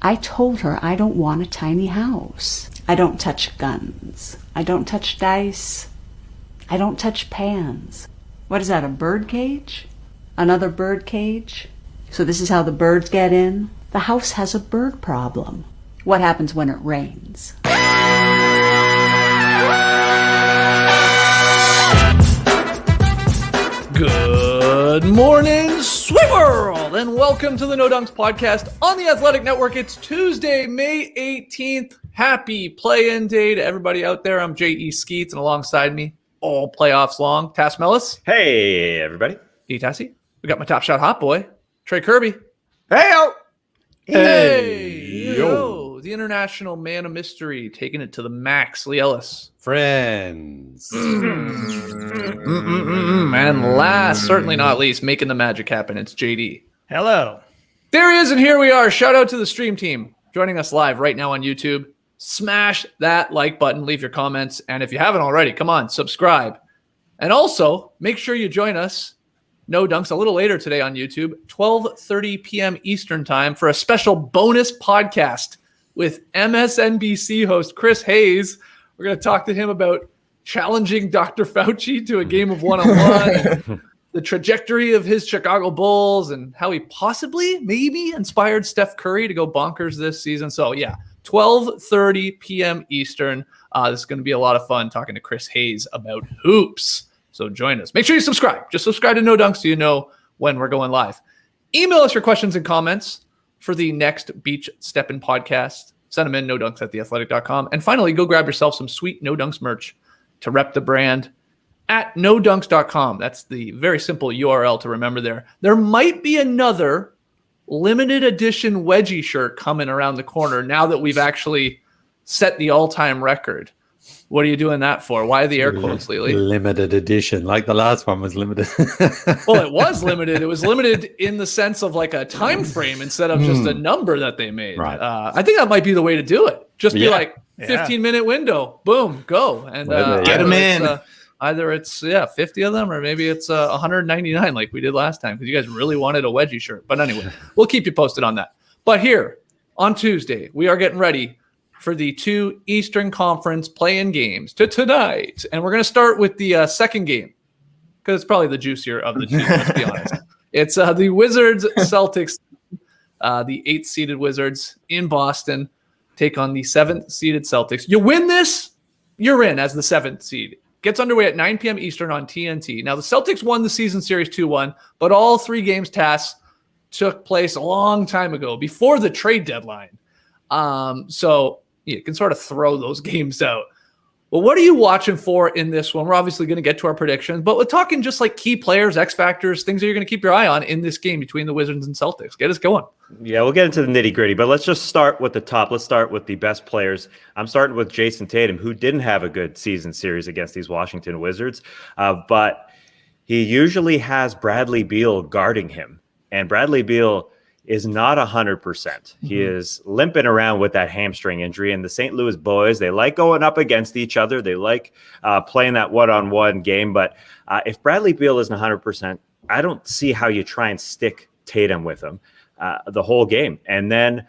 I told her I don't want a tiny house. I don't touch guns. I don't touch dice. I don't touch pans. What is that, a bird cage? Another bird cage? So this is how the birds get in? The house has a bird problem. What happens when it rains? Good morning, sweet world, and welcome to the No Dunks podcast on the Athletic Network. It's Tuesday, May 18th. Happy play-in day to everybody out there. I'm J.E. Skeets, and alongside me, all playoffs long, Tass Mellis. Hey, everybody. Hey, Tassie. We got my top shot hot boy, Trey Kirby. Hey-o. Hey, yo. The international man of mystery, taking it to the max, Lee Ellis. Friends. And last, certainly not least, making the magic happen, it's JD. Hello. There he is, and here we are. Shout out to the stream team joining us live right now on YouTube. Smash that like button, leave your comments, and if you haven't already, come on, subscribe. And also, make sure you join us, No Dunks, a little later today on YouTube, 12:30 p.m. Eastern time for a special bonus podcast with MSNBC host Chris Hayes. We're going to talk to him about challenging Dr. Fauci to a game of one-on-one, the trajectory of his Chicago Bulls, and how he possibly, maybe, inspired Steph Curry to go bonkers this season. So, yeah, 12:30 p.m. Eastern. This is going to be a lot of fun talking to Chris Hayes about hoops. So join us. Make sure you subscribe. Just subscribe to No Dunks so you know when we're going live. Email us your questions and comments for the next Beach Steppin' podcast. Send them in, nodunks@theathletic.com. And finally, go grab yourself some sweet No Dunks merch to rep the brand at nodunks.com. That's the very simple URL to remember there. There might be another limited edition wedgie shirt coming around the corner now that we've actually set the all-time record. What are you doing that for? Why the air quotes, Lily? Limited edition, like the last one was limited. Well, it was limited. It was limited in the sense of like a time frame instead of just a number that they made. Right. I think that might be the way to do it. Just be like 15-minute window, boom, go, and get them in. Either it's 50 of them, or maybe it's 199 like we did last time because you guys really wanted a wedgie shirt. But anyway, we'll keep you posted on that. But here on Tuesday, we are getting ready for the two Eastern Conference play-in games to tonight. And we're going to start with the second game because it's probably the juicier of the two, let's be honest. It's the Wizards-Celtics, the 8th-seeded Wizards in Boston, take on the 7th-seeded Celtics. You win this, you're in as the 7th seed. Gets underway at 9 p.m. Eastern on TNT. Now, the Celtics won the season series 2-1, but all three games took place a long time ago, before the trade deadline. So you can sort of throw those games out. Well, what are you watching for in this one? We're obviously going to get to our predictions, but we're talking just like key players, X factors, things that you're going to keep your eye on in this game between the Wizards and Celtics. Get us going. Yeah, we'll get into the nitty gritty, but let's just start with the top. Let's start with the best players. I'm starting with Jason Tatum, who didn't have a good season series against these Washington Wizards, but he usually has Bradley Beal guarding him, and Bradley Beal is not 100%. He is limping around with that hamstring injury. And the St. Louis boys, they like going up against each other. They like playing that one-on-one game. But if Bradley Beal isn't 100%, I don't see how you try and stick Tatum with him the whole game. And then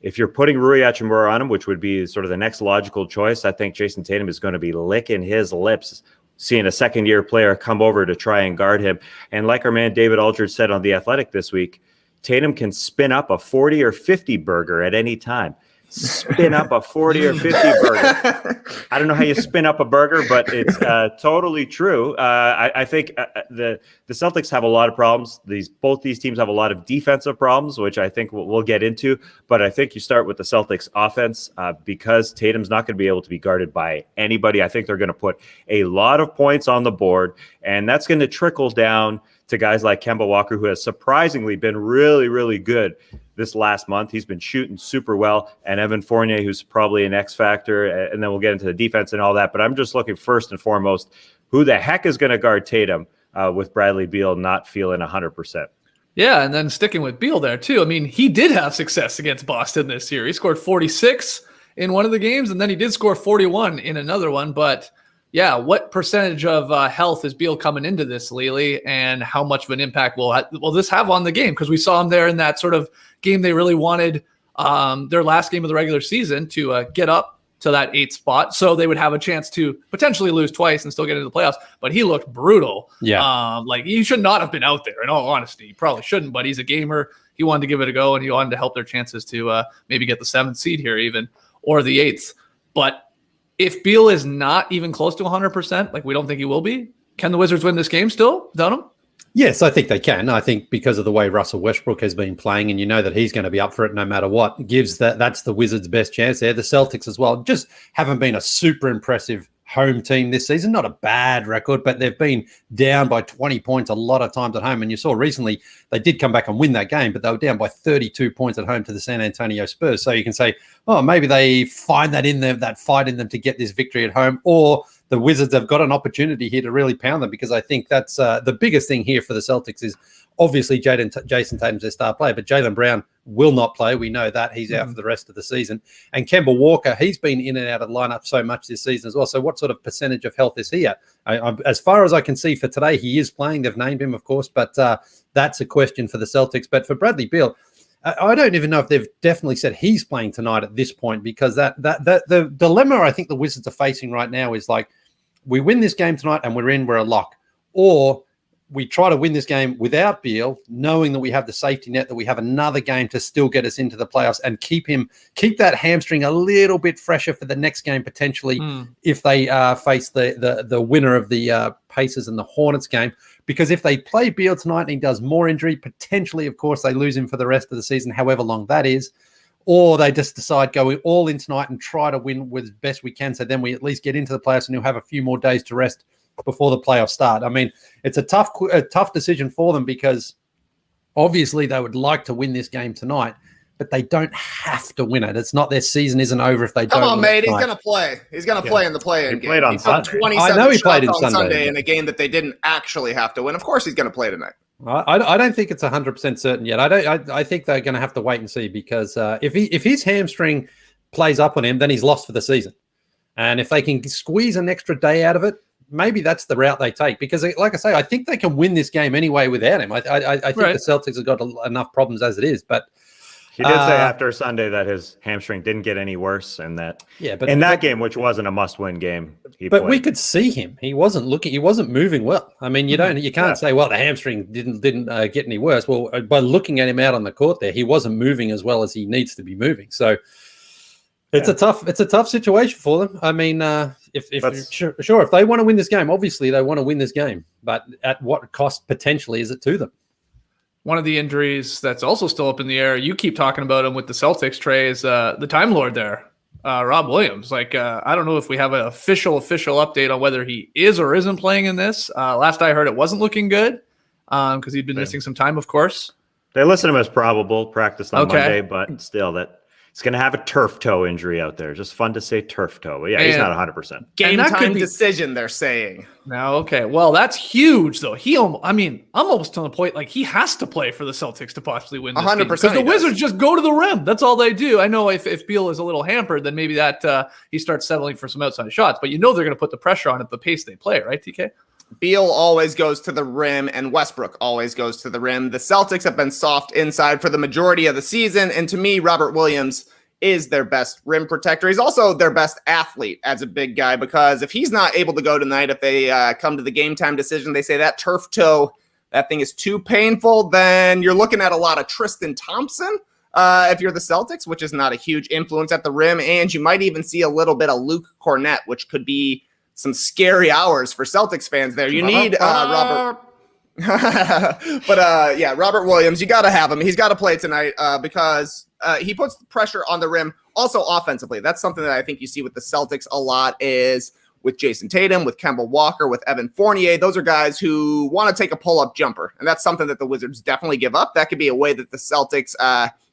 if you're putting Rui Hachimura on him, which would be sort of the next logical choice, I think Jason Tatum is going to be licking his lips seeing a second-year player come over to try and guard him. And like our man David Aldridge said on The Athletic this week, Tatum can spin up a 40 or 50 burger at any time. Spin up a 40 or 50 burger. I don't know how you spin up a burger, but it's totally true. I think the Celtics have a lot of problems. Both these teams have a lot of defensive problems, which I think we'll get into. But I think you start with the Celtics offense because Tatum's not going to be able to be guarded by anybody. I think they're going to put a lot of points on the board, and that's going to trickle down to guys like Kemba Walker, who has surprisingly been really, really good this last month. He's been shooting super well. And Evan Fournier, who's probably an X factor. And then we'll get into the defense and all that. But I'm just looking first and foremost, who the heck is going to guard Tatum with Bradley Beal not feeling 100%? Yeah, and then sticking with Beal there, too. I mean, he did have success against Boston this year. He scored 46 in one of the games, and then he did score 41 in another one. But yeah, what percentage of health is Beal coming into this, Lely, and how much of an impact will this have on the game? Because we saw him there in that sort of game they really wanted their last game of the regular season to get up to that 8th spot. So they would have a chance to potentially lose twice and still get into the playoffs. But he looked brutal. Yeah. Like he should not have been out there, in all honesty. He probably shouldn't, but he's a gamer. He wanted to give it a go, and he wanted to help their chances to maybe get the 7th seed here even, or the 8th. But if Beal is not even close to 100%, like we don't think he will be, can the Wizards win this game still without him? Yes, I think they can. I think because of the way Russell Westbrook has been playing, and you know that he's going to be up for it no matter what, that's the Wizards' best chance there. The Celtics as well just haven't been a super impressive home team this season. Not a bad record, but they've been down by 20 points a lot of times at home. And you saw recently they did come back and win that game, but they were down by 32 points at home to the San Antonio Spurs. So you can say, oh, maybe they find that in them, that fight in them to get this victory at home, or the Wizards have got an opportunity here to really pound them, because I think that's the biggest thing here for the Celtics is obviously Jason Tatum's their star player, but Jaylen Brown will not play. We know that. He's out for the rest of the season. And Kemba Walker, he's been in and out of the lineup so much this season as well. So what sort of percentage of health is he at? As far as I can see for today, he is playing. They've named him, of course, but that's a question for the Celtics. But for Bradley Beal, I don't even know if they've definitely said he's playing tonight at this point, because the dilemma I think the Wizards are facing right now is like, we win this game tonight and we're a lock. Or we try to win this game without Beal, knowing that we have the safety net, that we have another game to still get us into the playoffs and keep that hamstring a little bit fresher for the next game, potentially, if they face the winner of the Pacers and the Hornets game. Because if they play Beal tonight and he does more injury, potentially, of course, they lose him for the rest of the season, however long that is. Or they just decide going all in tonight and try to win with best we can. So then we at least get into the playoffs and you'll have a few more days to rest before the playoffs start. I mean, it's a tough decision for them, because obviously they would like to win this game tonight, but they don't have to win it. It's not, their season isn't over if they don't. Come on, mate. He's tonight. going to play. He's going to play in the play-in game. Played on he Sunday. took 27 I know he shots played on on Sunday in a game that they didn't actually have to win. Of course he's going to play tonight. I don't think it's 100% certain yet. I think they're going to have to wait and see, because if his hamstring plays up on him, then he's lost for the season. And if they can squeeze an extra day out of it, maybe that's the route they take. Because, like I say, I think they can win this game anyway without him. I think the Celtics have got enough problems as it is. But he did say after Sunday that his hamstring didn't get any worse, and that in that game, which wasn't a must-win game, he played. We could see him. He wasn't moving well. I mean, you can't say, well, the hamstring didn't get any worse. Well, by looking at him out on the court there, he wasn't moving as well as he needs to be moving. So it's a tough situation for them. I mean, if they want to win this game, obviously they want to win this game, but at what cost potentially is it to them? One of the injuries that's also still up in the air, you keep talking about him with the Celtics, Trey, is the Time Lord there, Rob Williams. Like, I don't know if we have an official update on whether he is or isn't playing in this. Last I heard, it wasn't looking good because he'd been missing some time, of course. They listed him as probable, practiced on Monday, but still that he's going to have a turf toe injury out there. Just fun to say turf toe. But yeah, he's not 100%. Game time decision, they're saying. Now, okay. Well, that's huge, though. I'm almost to the point, like, he has to play for the Celtics to possibly win this 100%. Because the Wizards just go to the rim. That's all they do. I know if Beal is a little hampered, then maybe that he starts settling for some outside shots. But you know they're going to put the pressure on at the pace they play, right, TK? Beal always goes to the rim, and Westbrook always goes to the rim. The Celtics have been soft inside for the majority of the season, and to me, Robert Williams is their best rim protector. He's also their best athlete as a big guy, because if he's not able to go tonight, if they come to the game time decision, they say that turf toe, that thing is too painful, then you're looking at a lot of Tristan Thompson if you're the Celtics, which is not a huge influence at the rim, and you might even see a little bit of Luke Cornett, which could be some scary hours for Celtics fans there. You need Robert. But Robert Williams, you got to have him. He's got to play tonight because he puts pressure on the rim. Also offensively, that's something that I think you see with the Celtics a lot is with Jason Tatum, with Kemba Walker, with Evan Fournier. Those are guys who want to take a pull-up jumper, and that's something that the Wizards definitely give up. That could be a way that the Celtics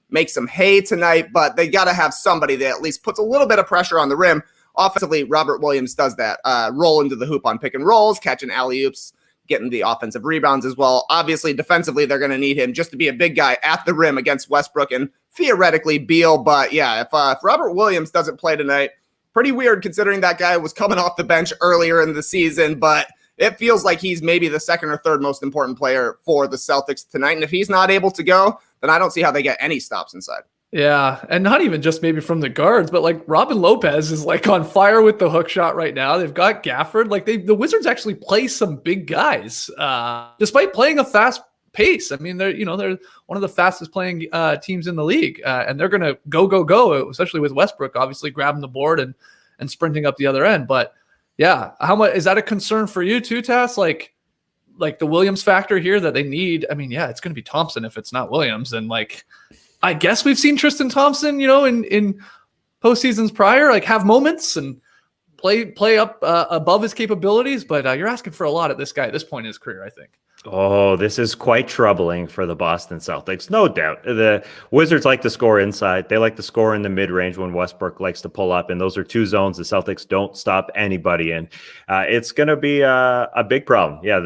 make some hay tonight, but they got to have somebody that at least puts a little bit of pressure on the rim. Offensively, Robert Williams does that. Roll into the hoop on pick and rolls, catching alley-oops, getting the offensive rebounds as well. Obviously, defensively, they're going to need him just to be a big guy at the rim against Westbrook and theoretically Beal. But yeah, if Robert Williams doesn't play tonight, pretty weird considering that guy was coming off the bench earlier in the season, but it feels like he's maybe the second or third most important player for the Celtics tonight. And if he's not able to go, then I don't see how they get any stops inside. Yeah, and not even just maybe from the guards, but like Robin Lopez is like on fire with the hook shot right now. They've got Gafford. Like the Wizards actually play some big guys, despite playing a fast pace. I mean, they're one of the fastest playing teams in the league, and they're gonna go, especially with Westbrook obviously grabbing the board and sprinting up the other end. But yeah, how much is that a concern for you too, Tass? Like the Williams factor here that they need. I mean, yeah, it's gonna be Thompson if it's not Williams, and like. I guess we've seen Tristan Thompson, in postseasons prior, like have moments and play up above his capabilities. But you're asking for a lot at this guy at this point in his career, I think. Oh, this is quite troubling for the Boston Celtics, no doubt. The Wizards like to score inside. They like to score in the mid-range when Westbrook likes to pull up, and those are two zones the Celtics don't stop anybody in. It's going to be a big problem. Yeah,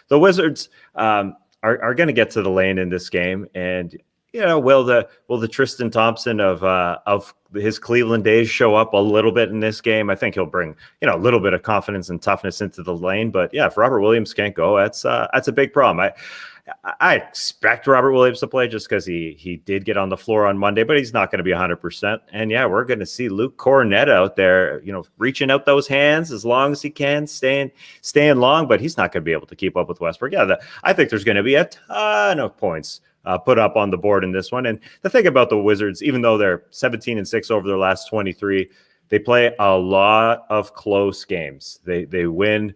the Wizards are going to get to the lane in this game, and will the Tristan Thompson of his Cleveland days show up a little bit in this game? I think he'll bring a little bit of confidence and toughness into the lane. But yeah, if Robert Williams can't go, that's a big problem. I expect Robert Williams to play just because he did get on the floor on Monday, but he's not going to be 100%. And yeah, we're going to see Luke Cornett out there, reaching out those hands as long as he can, staying long, but he's not going to be able to keep up with Westbrook. Yeah, I think there's going to be a ton of points put up on the board in this one. And the thing about the Wizards, even though they're 17-6 over their last 23, they play a lot of close games. They win,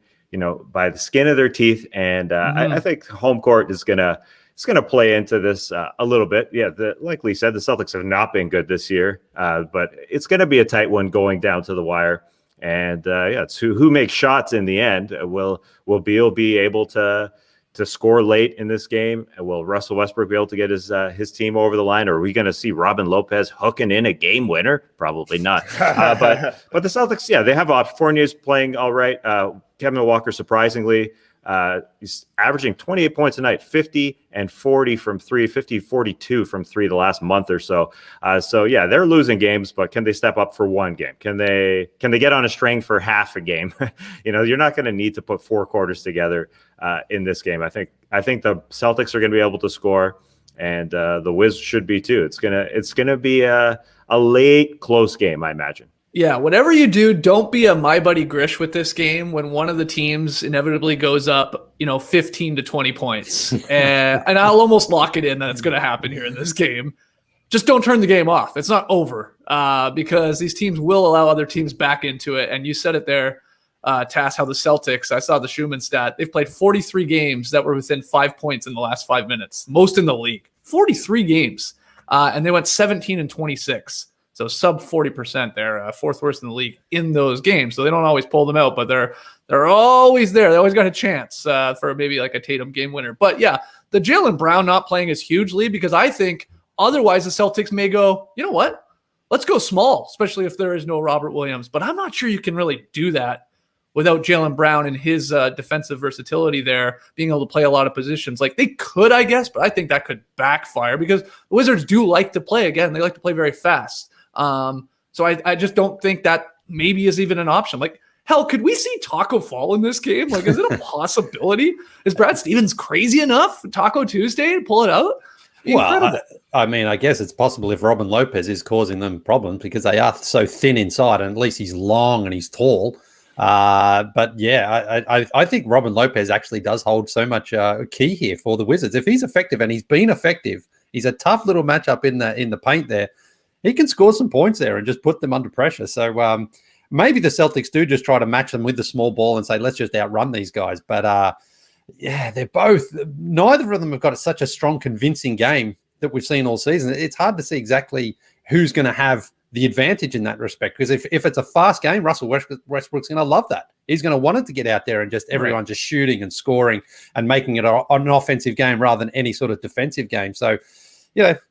by the skin of their teeth. And I think home court is gonna play into this a little bit. Yeah, like Lee said, the Celtics have not been good this year, but it's going to be a tight one going down to the wire. And it's who makes shots in the end. Will Beal be able to score late in this game? Will Russell Westbrook be able to get his team over the line? Or are we going to see Robin Lopez hooking in a game winner? Probably not. But the Celtics, yeah, they have options. Fournier's playing all right. Kevin Walker, surprisingly, he's averaging 28 points a night, 50 and 40 from three, 50, 42 from three the last month or so. So yeah, they're losing games, but can they step up for one game? Can they get on a string for half a game? You're not going to need to put four quarters together in this game. I think the Celtics are going to be able to score, and the Wiz should be too. It's gonna be a late close game, I imagine. Yeah, whatever you do, don't be a my buddy Grish with this game when one of the teams inevitably goes up, 15 to 20 points. And I'll almost lock it in that it's going to happen here in this game. Just don't turn the game off. It's not over because these teams will allow other teams back into it. And you said it there, Tass, how the Celtics, I saw the Schumann stat, they've played 43 games that were within 5 points in the last 5 minutes, most in the league. 43 games. And they went 17 and 26. So sub 40% there, fourth worst in the league in those games. So they don't always pull them out, but they're always there. They always got a chance for maybe like a Tatum game winner. But yeah, the Jaylen Brown not playing is hugely because I think otherwise the Celtics may go, you know what? Let's go small, especially if there is no Robert Williams. But I'm not sure you can really do that without Jaylen Brown and his defensive versatility there, being able to play a lot of positions. Like they could, I guess, but I think that could backfire because the Wizards do like to play. Again, they like to play very fast. So I just don't think that maybe is even an option. Like, hell, could we see Taco fall in this game? Like, is it a possibility? Is Brad Stevens crazy enough Taco Tuesday to pull it out? Well, I mean, I guess it's possible if Robin Lopez is causing them problems because they are so thin inside, and at least he's long and he's tall. But yeah, I think Robin Lopez actually does hold so much key here for the Wizards. If he's effective, and he's been effective, he's a tough little matchup in the paint there. He can score some points there and just put them under pressure. So maybe the Celtics do just try to match them with the small ball and say, let's just outrun these guys. But yeah, neither of them have got such a strong, convincing game that we've seen all season. It's hard to see exactly who's going to have the advantage in that respect. Because if it's a fast game, Russell Westbrook's going to love that. He's going to want it to get out there and just everyone just shooting and scoring and making it an offensive game rather than any sort of defensive game. So,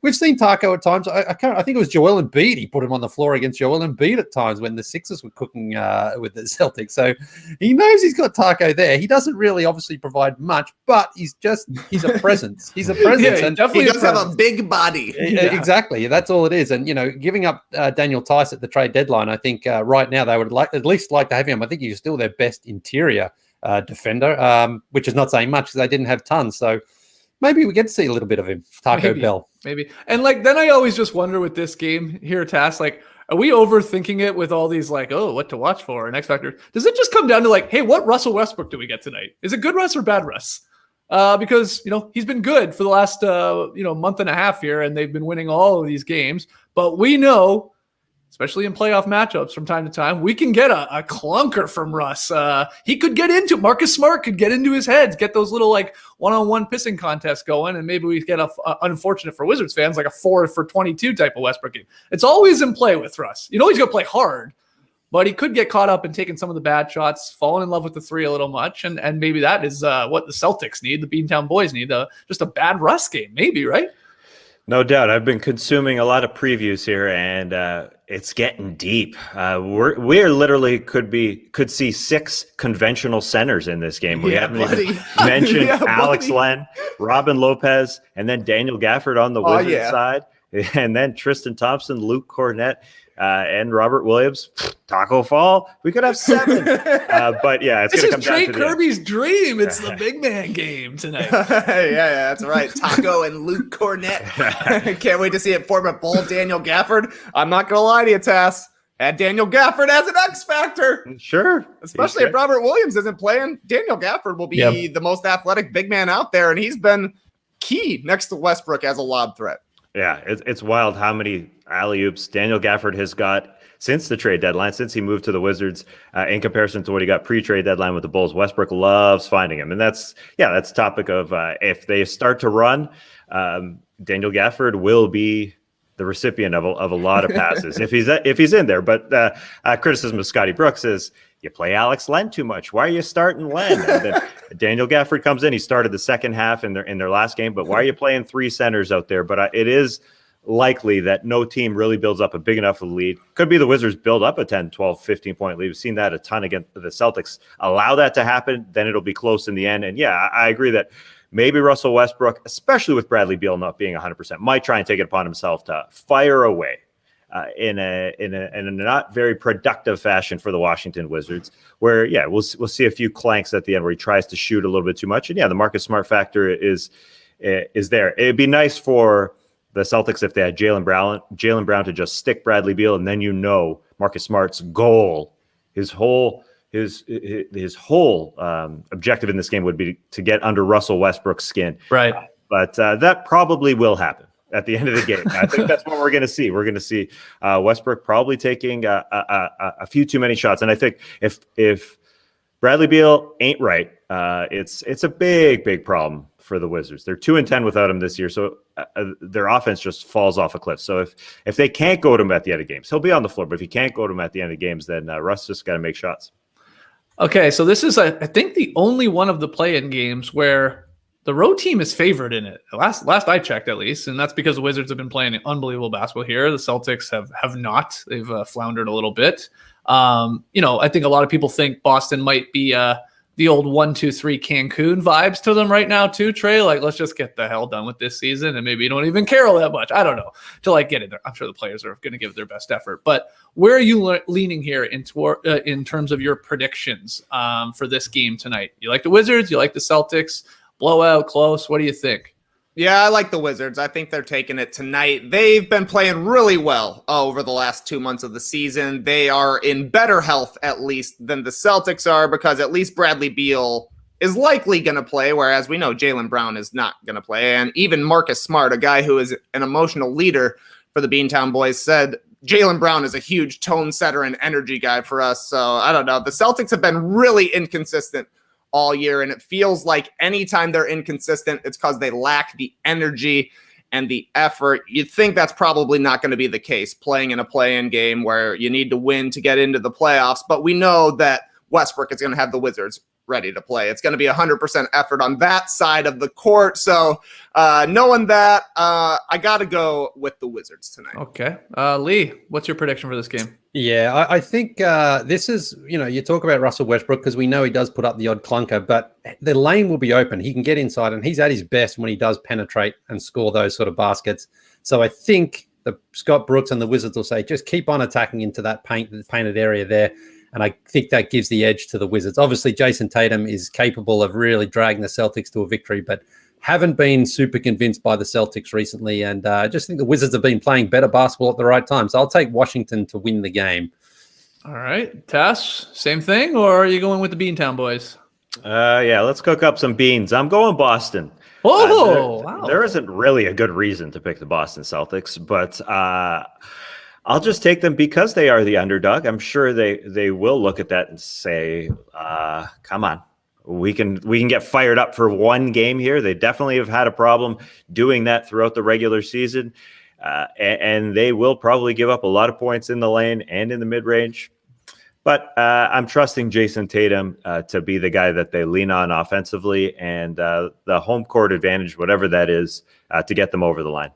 we've seen Taco at times. I think it was Joel Embiid. He put him on the floor against Joel Embiid at times when the Sixers were cooking with the Celtics. So he knows he's got Taco there. He doesn't really obviously provide much, but he's a presence. He's a presence. Yeah, and definitely he does have a big body. Exactly. That's all it is. And, giving up Daniel Tice at the trade deadline, I think right now they would at least like to have him. I think he's still their best interior defender, which is not saying much because they didn't have tons. So, Maybe we get to see a little bit of him, Taco Bell. Maybe. And like, then I always just wonder with this game here, Tass, like, are we overthinking it with all these like, oh, what to watch for and X Factor? Does it just come down to like, hey, what Russell Westbrook do we get tonight? Is it good Russ or bad Russ? Because, he's been good for the last, month and a half here, and they've been winning all of these games. But we know, especially in playoff matchups from time to time, we can get a clunker from Russ. He could get into Marcus Smart, could get into his head, get those little like one-on-one pissing contests going, and maybe we get unfortunate for Wizards fans, like a 4 for 22 type of Westbrook game. It's always in play with Russ. He's going to play hard, but he could get caught up in taking some of the bad shots, falling in love with the three a little much, and maybe that is what the Celtics need, the Beantown Boys need, just a bad Russ game, maybe, right? No doubt. I've been consuming a lot of previews here, and it's getting deep. We're literally could see 6 conventional centers in this game. We haven't even mentioned Alex Len, Robin Lopez, and then Daniel Gafford on the Wizards side, and then Tristan Thompson, Luke Cornett, and Robert Williams. Taco Fall. We could have 7. But yeah, it's going to come down to Trey Kirby's dream. It's the big man game tonight. yeah, that's right. Taco and Luke Cornett. Can't wait to see it form a bowl. Daniel Gafford. I'm not going to lie to you, Tass. Add Daniel Gafford as an X factor. Sure. Especially if Robert Williams isn't playing. Daniel Gafford will be the most athletic big man out there, and he's been key next to Westbrook as a lob threat. Yeah, it's wild how many alley-oops Daniel Gafford has got since the trade deadline, since he moved to the Wizards, in comparison to what he got pre-trade deadline with the Bulls. Westbrook loves finding him. And that's topic of if they start to run, Daniel Gafford will be the recipient of a lot of passes if he's in there. But criticism of Scotty Brooks is, you play Alex Len too much. Why are you starting Len? And then Daniel Gafford comes in. He started the second half in their last game. But why are you playing 3 centers out there? But it is likely that no team really builds up a big enough lead. Could be the Wizards build up a 10, 12, 15-point lead. We've seen that a ton against the Celtics. Allow that to happen, then it'll be close in the end. And yeah, I agree that maybe Russell Westbrook, especially with Bradley Beal not being 100%, might try and take it upon himself to fire away in a not very productive fashion for the Washington Wizards, where we'll see a few clanks at the end where he tries to shoot a little bit too much, and the Marcus Smart factor is there. It'd be nice for the Celtics if they had Jaylen Brown to just stick Bradley Beal, and then Marcus Smart's goal, his whole objective in this game would be to get under Russell Westbrook's skin, right? But that probably will happen at the end of the game. I think that's what we're going to see. We're going to see Westbrook probably taking a few too many shots. And I think if Bradley Beal ain't right, it's a big problem for the Wizards. They're 2-10 without him this year, so their offense just falls off a cliff. So if they can't go to him at the end of games, he'll be on the floor. But if he can't go to him at the end of games, then Russ just got to make shots. Okay, so this is, I think, the only one of the play-in games where the road team is favored in it. Last I checked, at least, and that's because the Wizards have been playing unbelievable basketball here. The Celtics have not. They've floundered a little bit. I think a lot of people think Boston might be the old 1-2-3 Cancun vibes to them right now too, Trey. Like, let's just get the hell done with this season, and maybe you don't even care all that much. I don't know, to get in there. I'm sure the players are going to give their best effort. But where are you leaning here in terms of your predictions for this game tonight? You like the Wizards? You like the Celtics? Blowout, close? What do you think? Yeah, I like the Wizards. I think they're taking it tonight. They've been playing really well over the last 2 months of the season. They are in better health, at least, than the Celtics are, because at least Bradley Beal is likely going to play, whereas we know Jaylen Brown is not going to play. And even Marcus Smart, a guy who is an emotional leader for the Beantown Boys, said Jaylen Brown is a huge tone setter and energy guy for us. So I don't know. The Celtics have been really inconsistent all year, and it feels like anytime they're inconsistent, it's because they lack the energy and the effort. You'd think that's probably not going to be the case playing in a play-in game where you need to win to get into the playoffs, but we know that Westbrook is going to have the Wizards ready to play. It's going to be 100% effort on that side of the court. So knowing that, I got to go with the Wizards tonight. Okay. Lee, what's your prediction for this game? Yeah, I think this is, you talk about Russell Westbrook because we know he does put up the odd clunker, but the lane will be open. He can get inside, and he's at his best when he does penetrate and score those sort of baskets. So I think the Scott Brooks and the Wizards will say, just keep on attacking into that painted area there. And I think that gives the edge to the Wizards. Obviously, Jason Tatum is capable of really dragging the Celtics to a victory, but haven't been super convinced by the Celtics recently, and I just think the Wizards have been playing better basketball at the right time. So I'll take Washington to win the game. All right. Tass, same thing, or are you going with the Beantown boys? Yeah, let's cook up some beans. I'm going Boston. Wow. There isn't really a good reason to pick the Boston Celtics, but I'll just take them because they are the underdog. I'm sure they will look at that and say, come on. We can get fired up for one game here. They definitely have had a problem doing that throughout the regular season, and they will probably give up a lot of points in the lane and in the mid-range. But I'm trusting Jason Tatum to be the guy that they lean on offensively and the home court advantage, whatever that is, to get them over the line.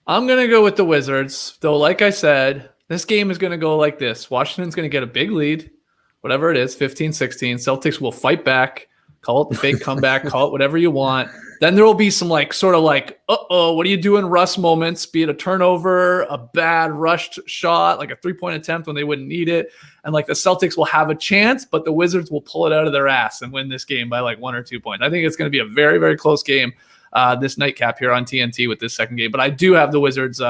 I'm going to go with the Wizards, though, like I said, this game is going to go like this. Washington's going to get a big lead. Whatever it is, 15-16. Celtics will fight back, call it the fake comeback, call it whatever you want. Then there will be some sort of what are you doing, Russ moments, be it a turnover, a bad rushed shot, like a 3-point attempt when they wouldn't need it. And the Celtics will have a chance, but the Wizards will pull it out of their ass and win this game by 1 or 2 points. I think it's going to be a very, very close game this nightcap here on TNT with this second game. But I do have the Wizards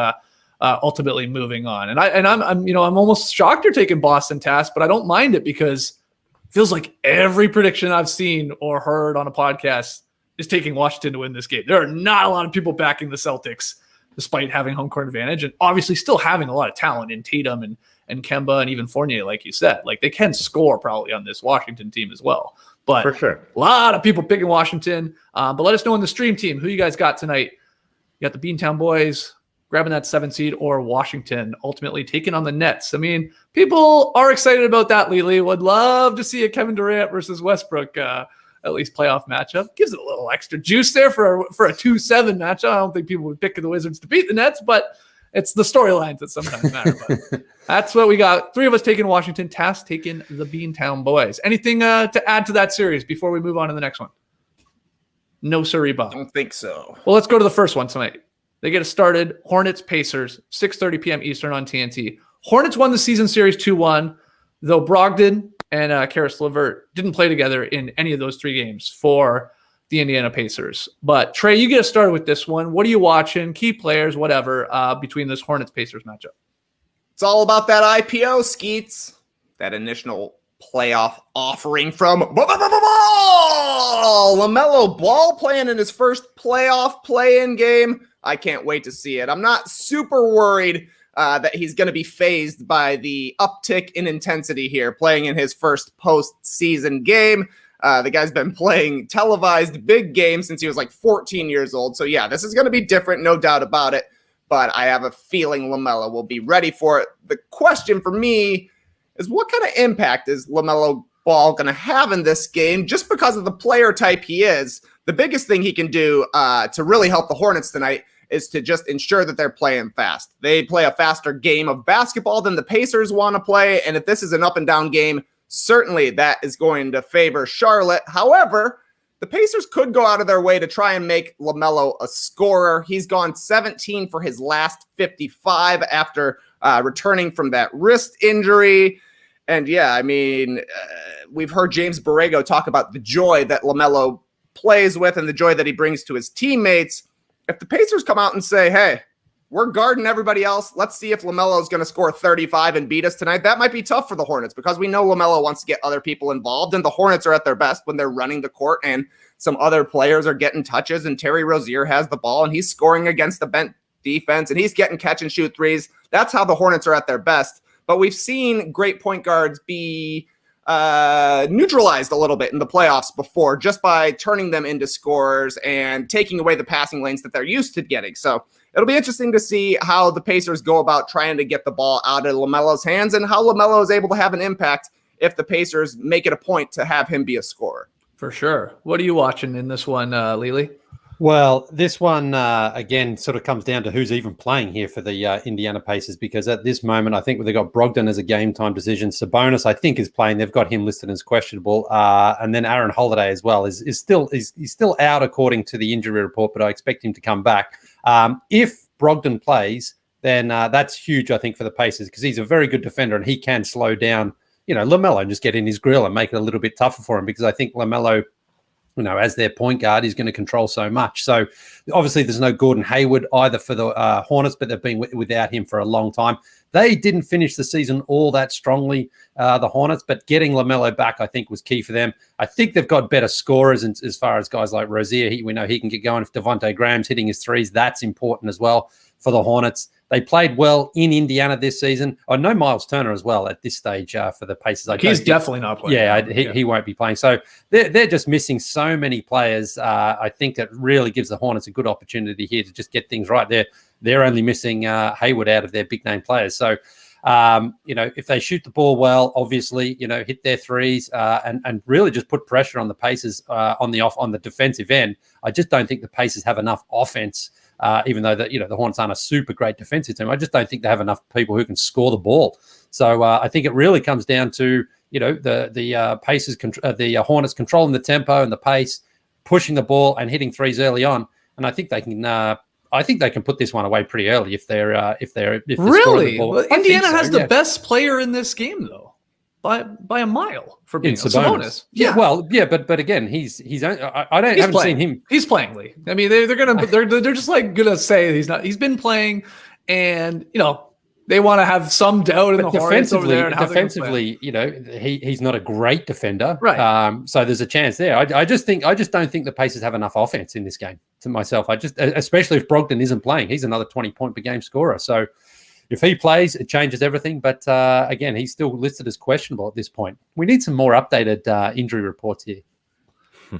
ultimately moving on. And I'm almost shocked you're taking Boston, Task, but I don't mind it because it feels like every prediction I've seen or heard on a podcast is taking Washington to win this game. There are not a lot of people backing the Celtics despite having home court advantage and obviously still having a lot of talent in Tatum and Kemba and even Fournier, like you said. They can score probably on this Washington team as well. But for sure, a lot of people picking Washington. But let us know in the stream team who you guys got tonight. You got the Beantown boys grabbing that 7 seed, or Washington ultimately taking on the Nets. I mean, people are excited about that, Lily. Would love to see a Kevin Durant versus Westbrook at least playoff matchup. Gives it a little extra juice there for a 2-7 matchup. I don't think people would pick the Wizards to beat the Nets, but it's the storylines that sometimes matter. But that's what we got. 3 of us taking Washington, Task taking the Beantown boys. Anything to add to that series before we move on to the next one? No, sirree, Bob. I don't think so. Well, let's go to the first one tonight. They get it started. Hornets-Pacers, 6:30 p.m. Eastern on TNT. Hornets won the season series 2-1, though Brogdon and Karis LeVert didn't play together in any of those 3 games for the Indiana Pacers. But, Trey, you get us started with this one. What are you watching? Key players, whatever, between this Hornets-Pacers matchup. It's all about that IPO, Skeets. That initial playoff offering from LaMelo Ball playing in his first playoff play-in game. I can't wait to see it. I'm not super worried that he's going to be fazed by the uptick in intensity here, playing in his first postseason game. The guy's been playing televised big games since he was 14 years old. So, yeah, this is going to be different, no doubt about it. But I have a feeling LaMelo will be ready for it. The question for me is, what kind of impact is LaMelo Ball going to have in this game just because of the player type he is? The biggest thing he can do to really help the Hornets tonight is to just ensure that they're playing fast. They play a faster game of basketball than the Pacers want to play, and if this is an up-and-down game, certainly that is going to favor Charlotte. However, the Pacers could go out of their way to try and make LaMelo a scorer. He's gone 17 for his last 55 after returning from that wrist injury. And yeah, I mean, we've heard James Borrego talk about the joy that LaMelo plays with and the joy that he brings to his teammates. If the Pacers come out and say, hey, we're guarding everybody else, let's see if LaMelo is going to score 35 and beat us tonight, that might be tough for the Hornets because we know LaMelo wants to get other people involved, and the Hornets are at their best when they're running the court and some other players are getting touches, and Terry Rozier has the ball and he's scoring against the bent defense and he's getting catch and shoot threes. That's how the Hornets are at their best. But we've seen great point guards be neutralized a little bit in the playoffs before just by turning them into scorers and taking away the passing lanes that they're used to getting. So it'll be interesting to see how the Pacers go about trying to get the ball out of LaMelo's hands and how LaMelo is able to have an impact if the Pacers make it a point to have him be a scorer. For sure. What are you watching in this one, Lily? Well, this one, again, sort of comes down to who's even playing here for the Indiana Pacers, because at this moment, I think they've got Brogdon as a game-time decision. Sabonis, I think, is playing. They've got him listed as questionable. And then Aaron Holiday as well is still out according to the injury report, but I expect him to come back. If Brogdon plays, then that's huge, I think, for the Pacers, because he's a very good defender and he can slow down, LaMelo and just get in his grill and make it a little bit tougher for him, because I think LaMelo as their point guard, he's going to control so much. So obviously there's no Gordon Hayward either for the Hornets, but they've been without him for a long time. They didn't finish the season all that strongly, the Hornets, but getting LaMelo back, I think, was key for them. I think they've got better scorers as far as guys like Rozier. We know he can get going. If Devontae Graham's hitting his threes, that's important as well for the Hornets. They played well in Indiana this season. I know Miles Turner as well at this stage for the Pacers. He's definitely not playing. Yeah, he won't be playing. So they're just missing so many players. I think that really gives the Hornets a good opportunity here to just get things right. They're only missing Hayward out of their big name players. So if they shoot the ball well, obviously, hit their threes and really just put pressure on the Pacers on the defensive end. I just don't think the Pacers have enough offense. Even though the Hornets aren't a super great defensive team, I just don't think they have enough people who can score the ball. So I think it really comes down to the Pacers, the Hornets controlling the tempo and the pace, pushing the ball and hitting threes early on. And I think they can. I think they can put this one away pretty early if they're really. Well, Indiana has the best player in this game though. By a mile for being Sabonis. Yeah, well, yeah, but again, he's haven't seen him. He's playing, Lee. I mean, they're just like gonna say he's not. He's been playing, and they want to have some doubt in the Hornets over there. And defensively, he's not a great defender, right? So there's a chance there. I just don't think the Pacers have enough offense in this game. To myself, especially if Brogdon isn't playing, he's another 20-point per game scorer. So. If he plays, it changes everything. But again, he's still listed as questionable at this point. We need some more updated injury reports here.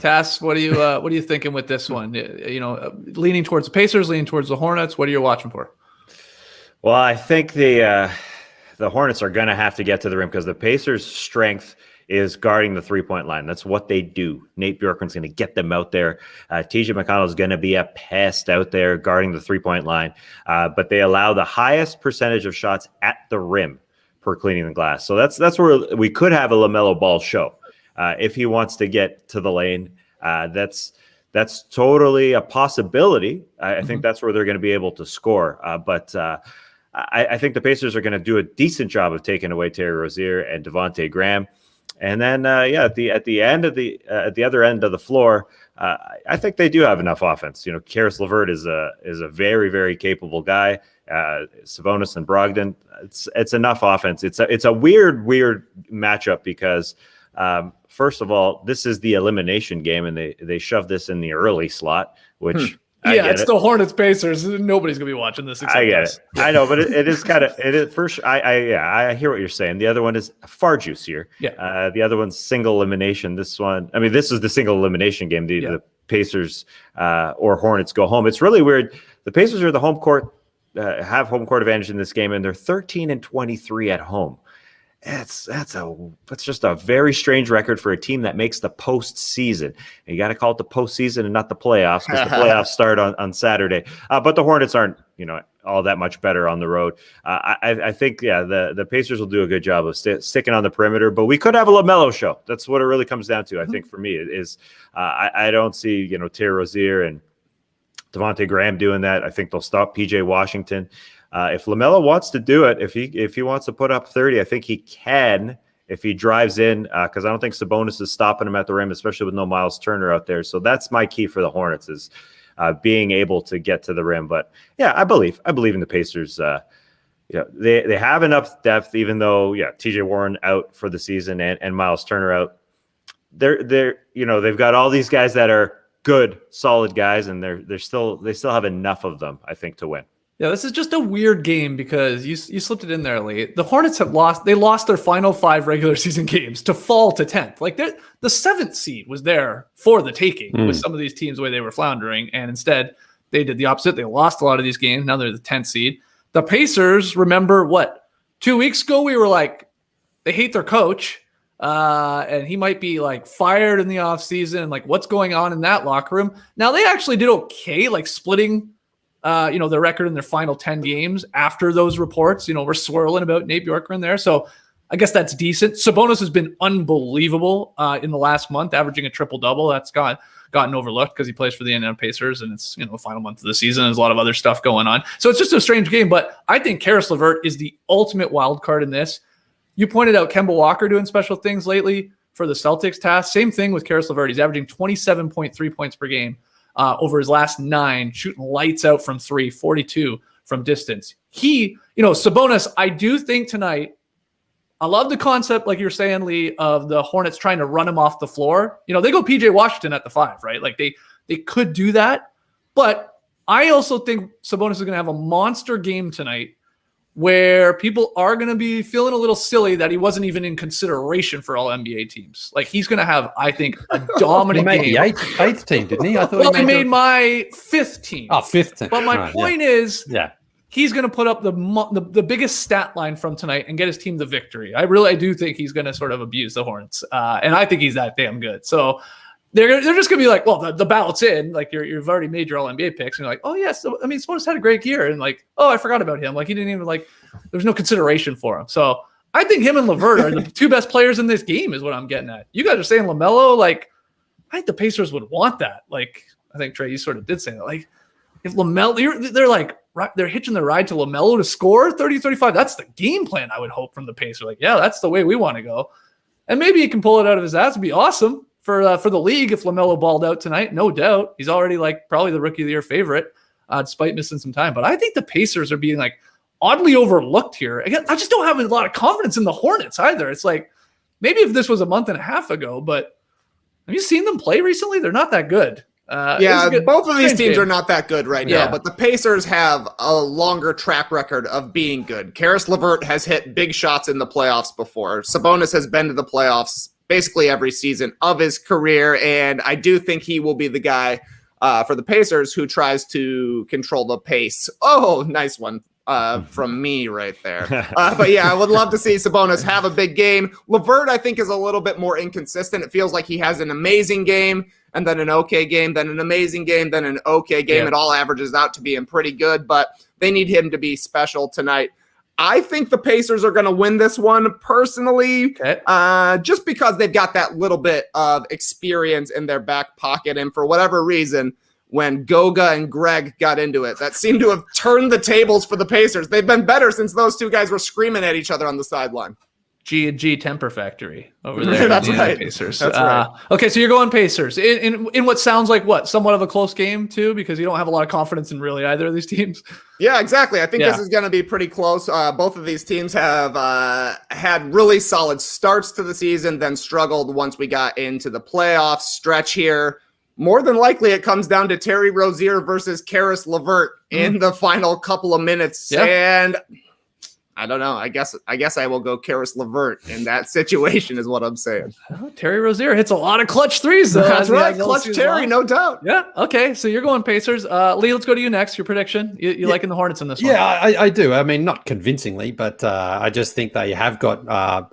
Tass, what are you thinking with this one? Leaning towards the Pacers, leaning towards the Hornets. What are you watching for? Well, I think the Hornets are going to have to get to the rim because the Pacers' strength is guarding the three-point line. That's what they do. Nate Bjorkgren's going to get them out there. TJ McConnell is going to be a pest out there guarding the three-point line. But they allow the highest percentage of shots at the rim per cleaning the glass. So that's where we could have a LaMelo Ball show if he wants to get to the lane. That's totally a possibility. I think that's where they're going to be able to score. But I think the Pacers are going to do a decent job of taking away Terry Rozier and Devontae Graham. And then, at the other end of the floor, I think they do have enough offense. Karis LeVert is a very, very capable guy. Sabonis and Brogdon, it's enough offense. It's a weird matchup because first of all, this is the elimination game, and they shove this in the early slot, which. It's the Hornets-Pacers. Nobody's gonna be watching this. I get it. I know, but it is kind of it is first. I hear what you're saying. The other one is far juicier. Yeah. The other one's single elimination. This one, I mean, this is the single elimination game. The Pacers or Hornets go home. It's really weird. The Pacers are the home court, have home court advantage in this game, and they're 13-23 at home. That's just a very strange record for a team that makes the postseason. And you got to call it the postseason and not the playoffs because the playoffs start on Saturday. But the Hornets aren't, all that much better on the road. I think, the Pacers will do a good job of sticking on the perimeter. But we could have a LaMelo show. That's what it really comes down to. I think for me is I don't see Terry Rozier and Devontae Graham doing that. I think they'll stop PJ Washington. If LaMelo wants to do it, if he wants to put up 30, I think he can if he drives in because I don't think Sabonis is stopping him at the rim, especially with no Miles Turner out there. So that's my key for the Hornets is being able to get to the rim. But yeah, I believe in the Pacers. They have enough depth, even though TJ Warren out for the season and Miles Turner out. They've got all these guys that are good, solid guys, and they still have enough of them, I think, to win. Yeah, this is just a weird game because you slipped it in there, Lee. The Hornets have lost their final 5 regular season games to fall to 10th. Like the 7th seed was there for the taking with some of these teams the way they were floundering, and instead they did the opposite. They lost a lot of these games. Now they're the 10th seed. The Pacers, remember 2 weeks ago we were like, they hate their coach, and he might be like fired in the offseason, and like what's going on in that locker room. Now they actually did okay, like splitting their record in their final 10 games after those reports. We're swirling about Nate Bjorkgren there. So I guess that's decent. Sabonis has been unbelievable in the last month, averaging a triple-double. That's gotten overlooked because he plays for the Indiana Pacers, and it's the final month of the season. There's a lot of other stuff going on. So it's just a strange game, but I think Karis LeVert is the ultimate wild card in this. You pointed out Kemba Walker doing special things lately. for the Celtics task. Same thing with Caris LeVert. He's averaging 27.3 points per game over his last 9, shooting lights out from 3, 42 from distance. Sabonis, I do think tonight, I love the concept, like you're saying, Lee, of the Hornets trying to run him off the floor. They go PJ Washington at the 5, right? Like they could do that. But I also think Sabonis is going to have a monster game tonight where people are going to be feeling a little silly that he wasn't even in consideration for all NBA teams. Like, he's going to have, I think, a dominant game. He made the eighth team, didn't he? I thought he made my 5th team. Oh, 5th team. But my point is, yeah, he's going to put up the biggest stat line from tonight and get his team the victory. I do think he's going to sort of abuse the Hornets. And I think he's that damn good. So they're just going to be like, well, the ballot's in. Like, you've already made your all-NBA picks. And you're like, oh, yes. Yeah, so, Sabonis had a great year. And like, oh, I forgot about him. Like, he didn't even there was no consideration for him. So I think him and LeVert are the 2 best players in this game is what I'm getting at. You guys are saying LaMelo. Like, I think the Pacers would want that. Like, I think, Trey, you sort of did say that. Like, if LaMelo, they're hitching the ride to LaMelo to score 30, 35. That's the game plan, I would hope, from the Pacers. Like, yeah, that's the way we want to go. And maybe he can pull it out of his ass. It'd be awesome for the league if LaMelo balled out tonight. No doubt. He's already probably the Rookie of the Year favorite, despite missing some time. But I think the Pacers are being oddly overlooked here. Again, I just don't have a lot of confidence in the Hornets either. It's like, maybe if this was a month and a half ago, but have you seen them play recently? They're not that good. Both of these teams are not that good right now, but the Pacers have a longer track record of being good. Caris LeVert has hit big shots in the playoffs before. Sabonis has been to the playoffs basically every season of his career, and I do think he will be the guy for the Pacers who tries to control the pace. Oh, nice one from me right there. But yeah, I would love to see Sabonis have a big game. LeVert, I think, is a little bit more inconsistent. It feels like he has an amazing game and then an okay game, then an amazing game, then an okay game. Yeah. It all averages out to being pretty good, but they need him to be special tonight. I think the Pacers are going to win this one personally, just because they've got that little bit of experience in their back pocket. And for whatever reason, when Goga and Greg got into it, that seemed to have turned the tables for the Pacers. They've been better since those 2 guys were screaming at each other on the sideline. G&G Temper Factory over there. That's right. Pacers. That's right. Okay, so you're going Pacers in what sounds like somewhat of a close game too, because you don't have a lot of confidence in really either of these teams. Yeah, exactly. I think this is going to be pretty close. Both of these teams have had really solid starts to the season, then struggled once we got into the playoff stretch here. More than likely, it comes down to Terry Rozier versus Caris LeVert in the final couple of minutes. Yeah. And I don't know. I guess I will go Caris LeVert in that situation is what I'm saying. Oh, Terry Rozier hits a lot of clutch threes, though. That's right. Clutch Terry, no doubt. Yeah. Okay. So you're going Pacers. Lee, let's go to you next. Your prediction. You liking the Hornets in this one? Yeah, I do. I mean, not convincingly, but I just think they have got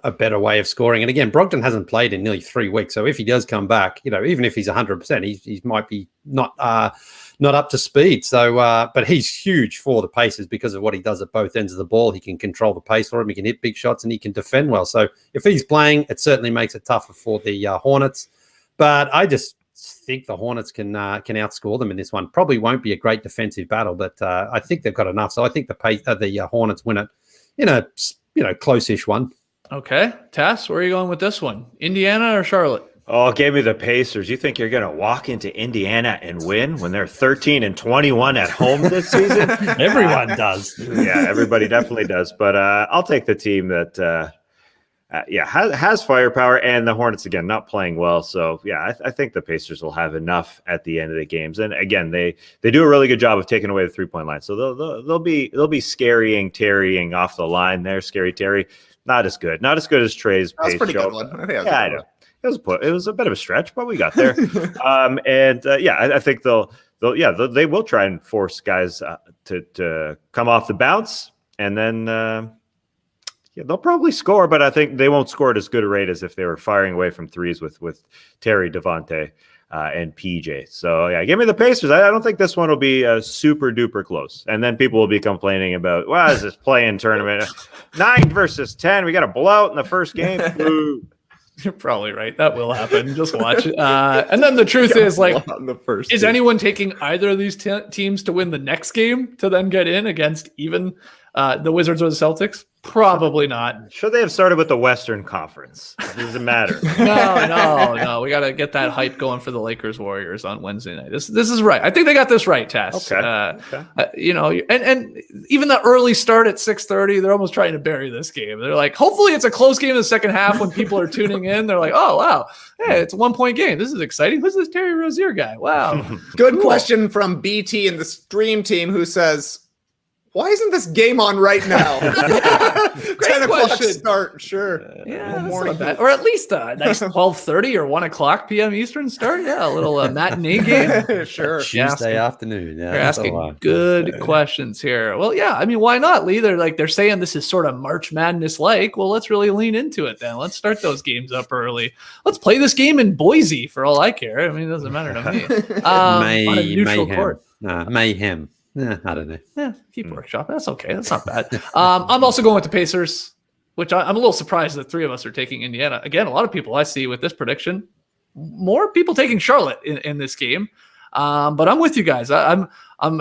a better way of scoring. And again, Brogdon hasn't played in nearly 3 weeks. So if he does come back, even if he's 100%, he might be not up to speed. So, but he's huge for the Pacers because of what he does at both ends of the ball. He can control the pace for him. He can hit big shots and he can defend well. So if he's playing, it certainly makes it tougher for the Hornets. But I just think the Hornets can outscore them in this one. Probably won't be a great defensive battle, but I think they've got enough. So I think the Hornets win it in a close-ish one. Okay. Tass, where are you going with this one? Indiana or Charlotte? Oh, give me the Pacers. You think you're going to walk into Indiana and win when they're 13-21 at home this season? Everyone does. Yeah, everybody definitely does. But I'll take the team that, has firepower, and the Hornets, again, not playing well. So, yeah, I think the Pacers will have enough at the end of the games. And, again, they do a really good job of taking away the three-point line. So they'll be Terrying off the line there. Scary Terry, not as good. Not as good as Trey's pace. That's a pretty good one. I know. It was a bit of a stretch, but we got there. I think they will try and force guys to come off the bounce, and then they'll probably score, but I think they won't score at as good a rate as if they were firing away from threes with Terry, Devontae, and PJ. So yeah, give me the Pacers. I don't think this one will be super duper close, and then people will be complaining about, well, is this play-in tournament 9 versus 10? We got a blowout in the first game. Ooh. You're probably right. That will happen. Just watch. And then the truth is, is anyone taking either of these teams to win the next game to then get in against even the Wizards or the Celtics? Probably not. Should they have started with the Western Conference? It doesn't matter. No. We got to get that hype going for the Lakers Warriors on Wednesday night. This is right. I think they got this right, Tess. Okay. And even the early start at 6:30, they're almost trying to bury this game. They're like, hopefully it's a close game in the second half when people are tuning in. They're like, oh, wow. Hey, it's a 1-point game. This is exciting. Who's this Terry Rozier guy? Wow. Good question from BT and the stream team who says, why isn't this game on right now? 10 o'clock start, sure. Yeah, that's not bad. Or at least a nice 12:30 or 1 o'clock p.m. Eastern start. Yeah, a little matinee game. Sure. Tuesday afternoon. Yeah, They're asking good questions here. Well, yeah, I mean, why not, Lee? They're saying this is sort of March Madness-like. Well, let's really lean into it then. Let's start those games up early. Let's play this game in Boise for all I care. I mean, it doesn't matter to me. On a neutral court. Mayhem. I don't know. Yeah, keep workshop. That's okay. That's not bad. I'm also going with the Pacers, which I'm a little surprised that three of us are taking Indiana. Again, a lot of people I see with this prediction, more people taking Charlotte in this game. But I'm with you guys. I'm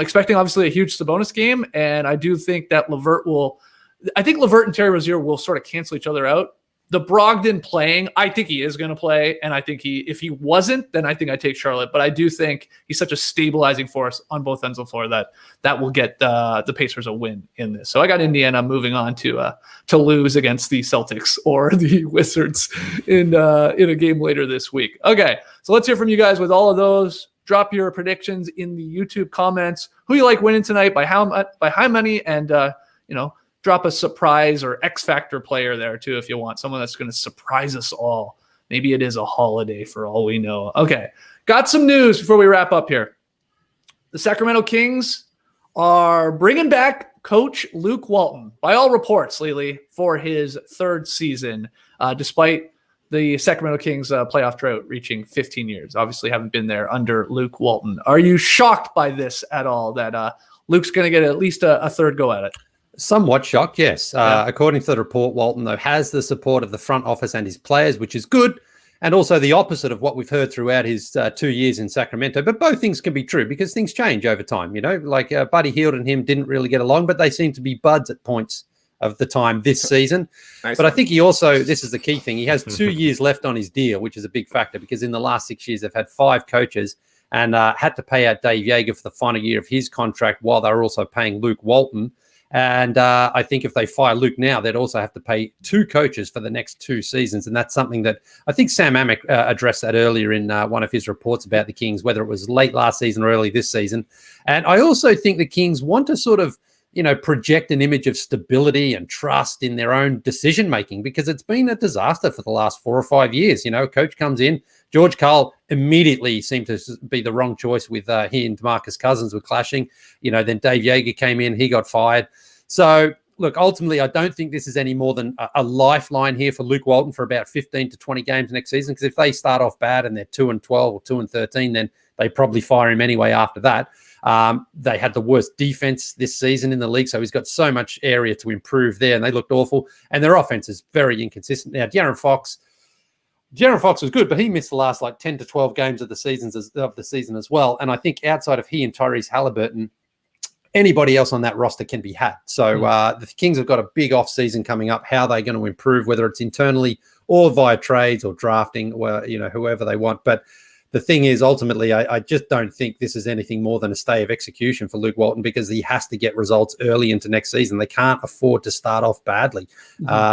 expecting obviously a huge Sabonis game, and I do think that LeVert and Terry Rozier will sort of cancel each other out. The Brogdon playing, I think he is going to play, and I think if he wasn't, then I think I take Charlotte. But I do think he's such a stabilizing force on both ends of the floor that will get the Pacers a win in this. So I got Indiana moving on to lose against the Celtics or the Wizards in a game later this week. Okay, so let's hear from you guys with all of those. Drop your predictions in the YouTube comments. Who you like winning tonight, by how many, and drop a surprise or X Factor player there too if you want. Someone that's going to surprise us all. Maybe it is a holiday for all we know. Okay, got some news before we wrap up here. The Sacramento Kings are bringing back coach Luke Walton, by all reports, Lily, for his third season, despite the Sacramento Kings playoff drought reaching 15 years. Obviously haven't been there under Luke Walton. Are you shocked by this at all, that Luke's going to get at least a third go at it? Somewhat shocked, yes. According to the report, Walton, though, has the support of the front office and his players, which is good, and also the opposite of what we've heard throughout his 2 years in Sacramento. But both things can be true because things change over time. Like Buddy Hield and him didn't really get along, but they seem to be buds at points of the time this season. Nice. But I think he also, this is the key thing, he has 2 years left on his deal, which is a big factor because in the last 6 years, they've had 5 coaches and had to pay out Dave Yeager for the final year of his contract while they were also paying Luke Walton. And I think if they fire Luke now, they'd also have to pay 2 coaches for the next 2 seasons. And that's something that I think Sam Amick addressed that earlier in one of his reports about the Kings, whether it was late last season or early this season. And I also think the Kings want to sort of, project an image of stability and trust in their own decision-making because it's been a disaster for the last 4 or 5 years. A coach comes in, George Karl immediately seemed to be the wrong choice with he and DeMarcus Cousins were clashing. Then Dave Yeager came in, he got fired. So, look, ultimately, I don't think this is any more than a lifeline here for Luke Walton for about 15 to 20 games next season because if they start off bad and they're 2-12 or 2-13, then they probably fire him anyway after that. They had the worst defense this season in the league, so he's got so much area to improve there, and they looked awful. And their offense is very inconsistent. Now, De'Aaron Fox was good, but he missed the last 10 to 12 games of the season as well. And I think outside of he and Tyrese Halliburton, anybody else on that roster can be had. So the Kings have got a big offseason coming up. How are they going to improve, whether it's internally or via trades or drafting or, whoever they want. But the thing is, ultimately, I just don't think this is anything more than a stay of execution for Luke Walton because he has to get results early into next season. They can't afford to start off badly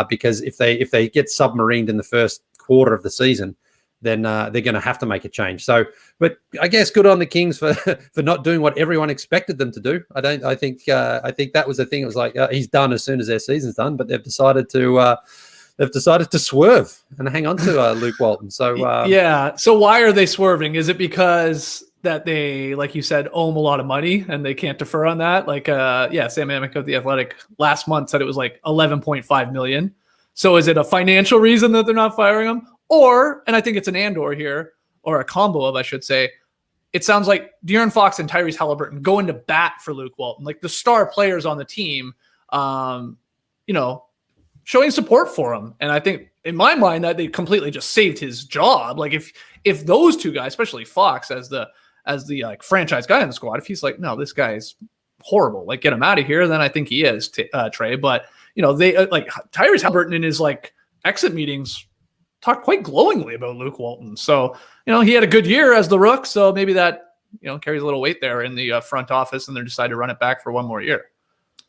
because if they get submarined in the first quarter of the season, then they're going to have to make a change. So, but I guess good on the Kings for not doing what everyone expected them to do. I think that was the thing. It was like he's done as soon as their season's done, but they've decided to swerve and hang on to Luke Walton. So yeah. So why are they swerving? Is it because that they, like you said, owe him a lot of money and they can't defer on that? Sam Amick of The Athletic last month said it was like $11.5 million. So is it a financial reason that they're not firing him? Or, and I think it's an and/or here, or a combo of, I should say, it sounds like De'Aaron Fox and Tyrese Halliburton going to bat for Luke Walton, like the star players on the team, showing support for him. And I think, in my mind, that they completely just saved his job. Like if those two guys, especially Fox as the franchise guy in the squad, if he's like, no, this guy is horrible, like get him out of here, then I think he is, Trey. But they like Tyrese Halliburton in his like exit meetings talked quite glowingly about Luke Walton. So, he had a good year as the rook. So maybe that, carries a little weight there in the front office, and they decide to run it back for one more year.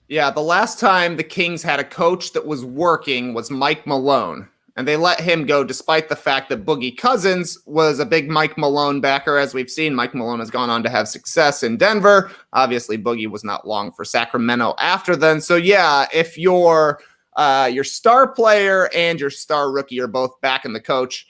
Yeah, the last time the Kings had a coach that was working was Mike Malone, and they let him go despite the fact that Boogie Cousins was a big Mike Malone backer. As we've seen, Mike Malone has gone on to have success in Denver. Obviously, Boogie was not long for Sacramento after then. So yeah, if your star player and your star rookie are both back in the coach,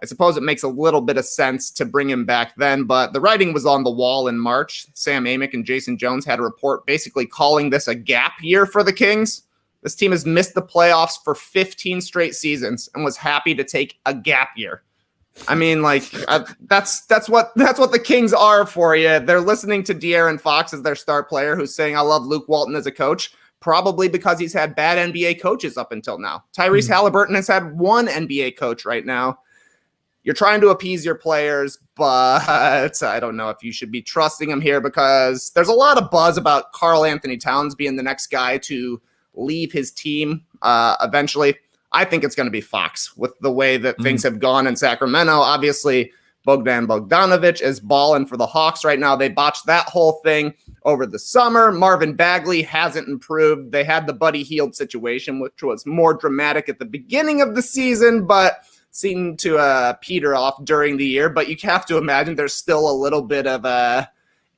I suppose it makes a little bit of sense to bring him back then, but the writing was on the wall in March. Sam Amick and Jason Jones had a report basically calling this a gap year for the Kings. This team has missed the playoffs for 15 straight seasons and was happy to take a gap year. I mean, that's what the Kings are for you. They're listening to De'Aaron Fox as their star player, who's saying, "I love Luke Walton as a coach," probably because he's had bad NBA coaches up until now. Tyrese Halliburton has had one NBA coach right now. You're trying to appease your players, but I don't know if you should be trusting him here, because there's a lot of buzz about Karl Anthony Towns being the next guy to leave his team eventually. I think it's going to be Fox with the way that things have gone in Sacramento. Obviously, Bogdan Bogdanovic is balling for the Hawks right now. They botched that whole thing over the summer. Marvin Bagley hasn't improved. They had the Buddy Hield situation, which was more dramatic at the beginning of the season, but seemed to peter off during the year. But you have to imagine there's still a little bit of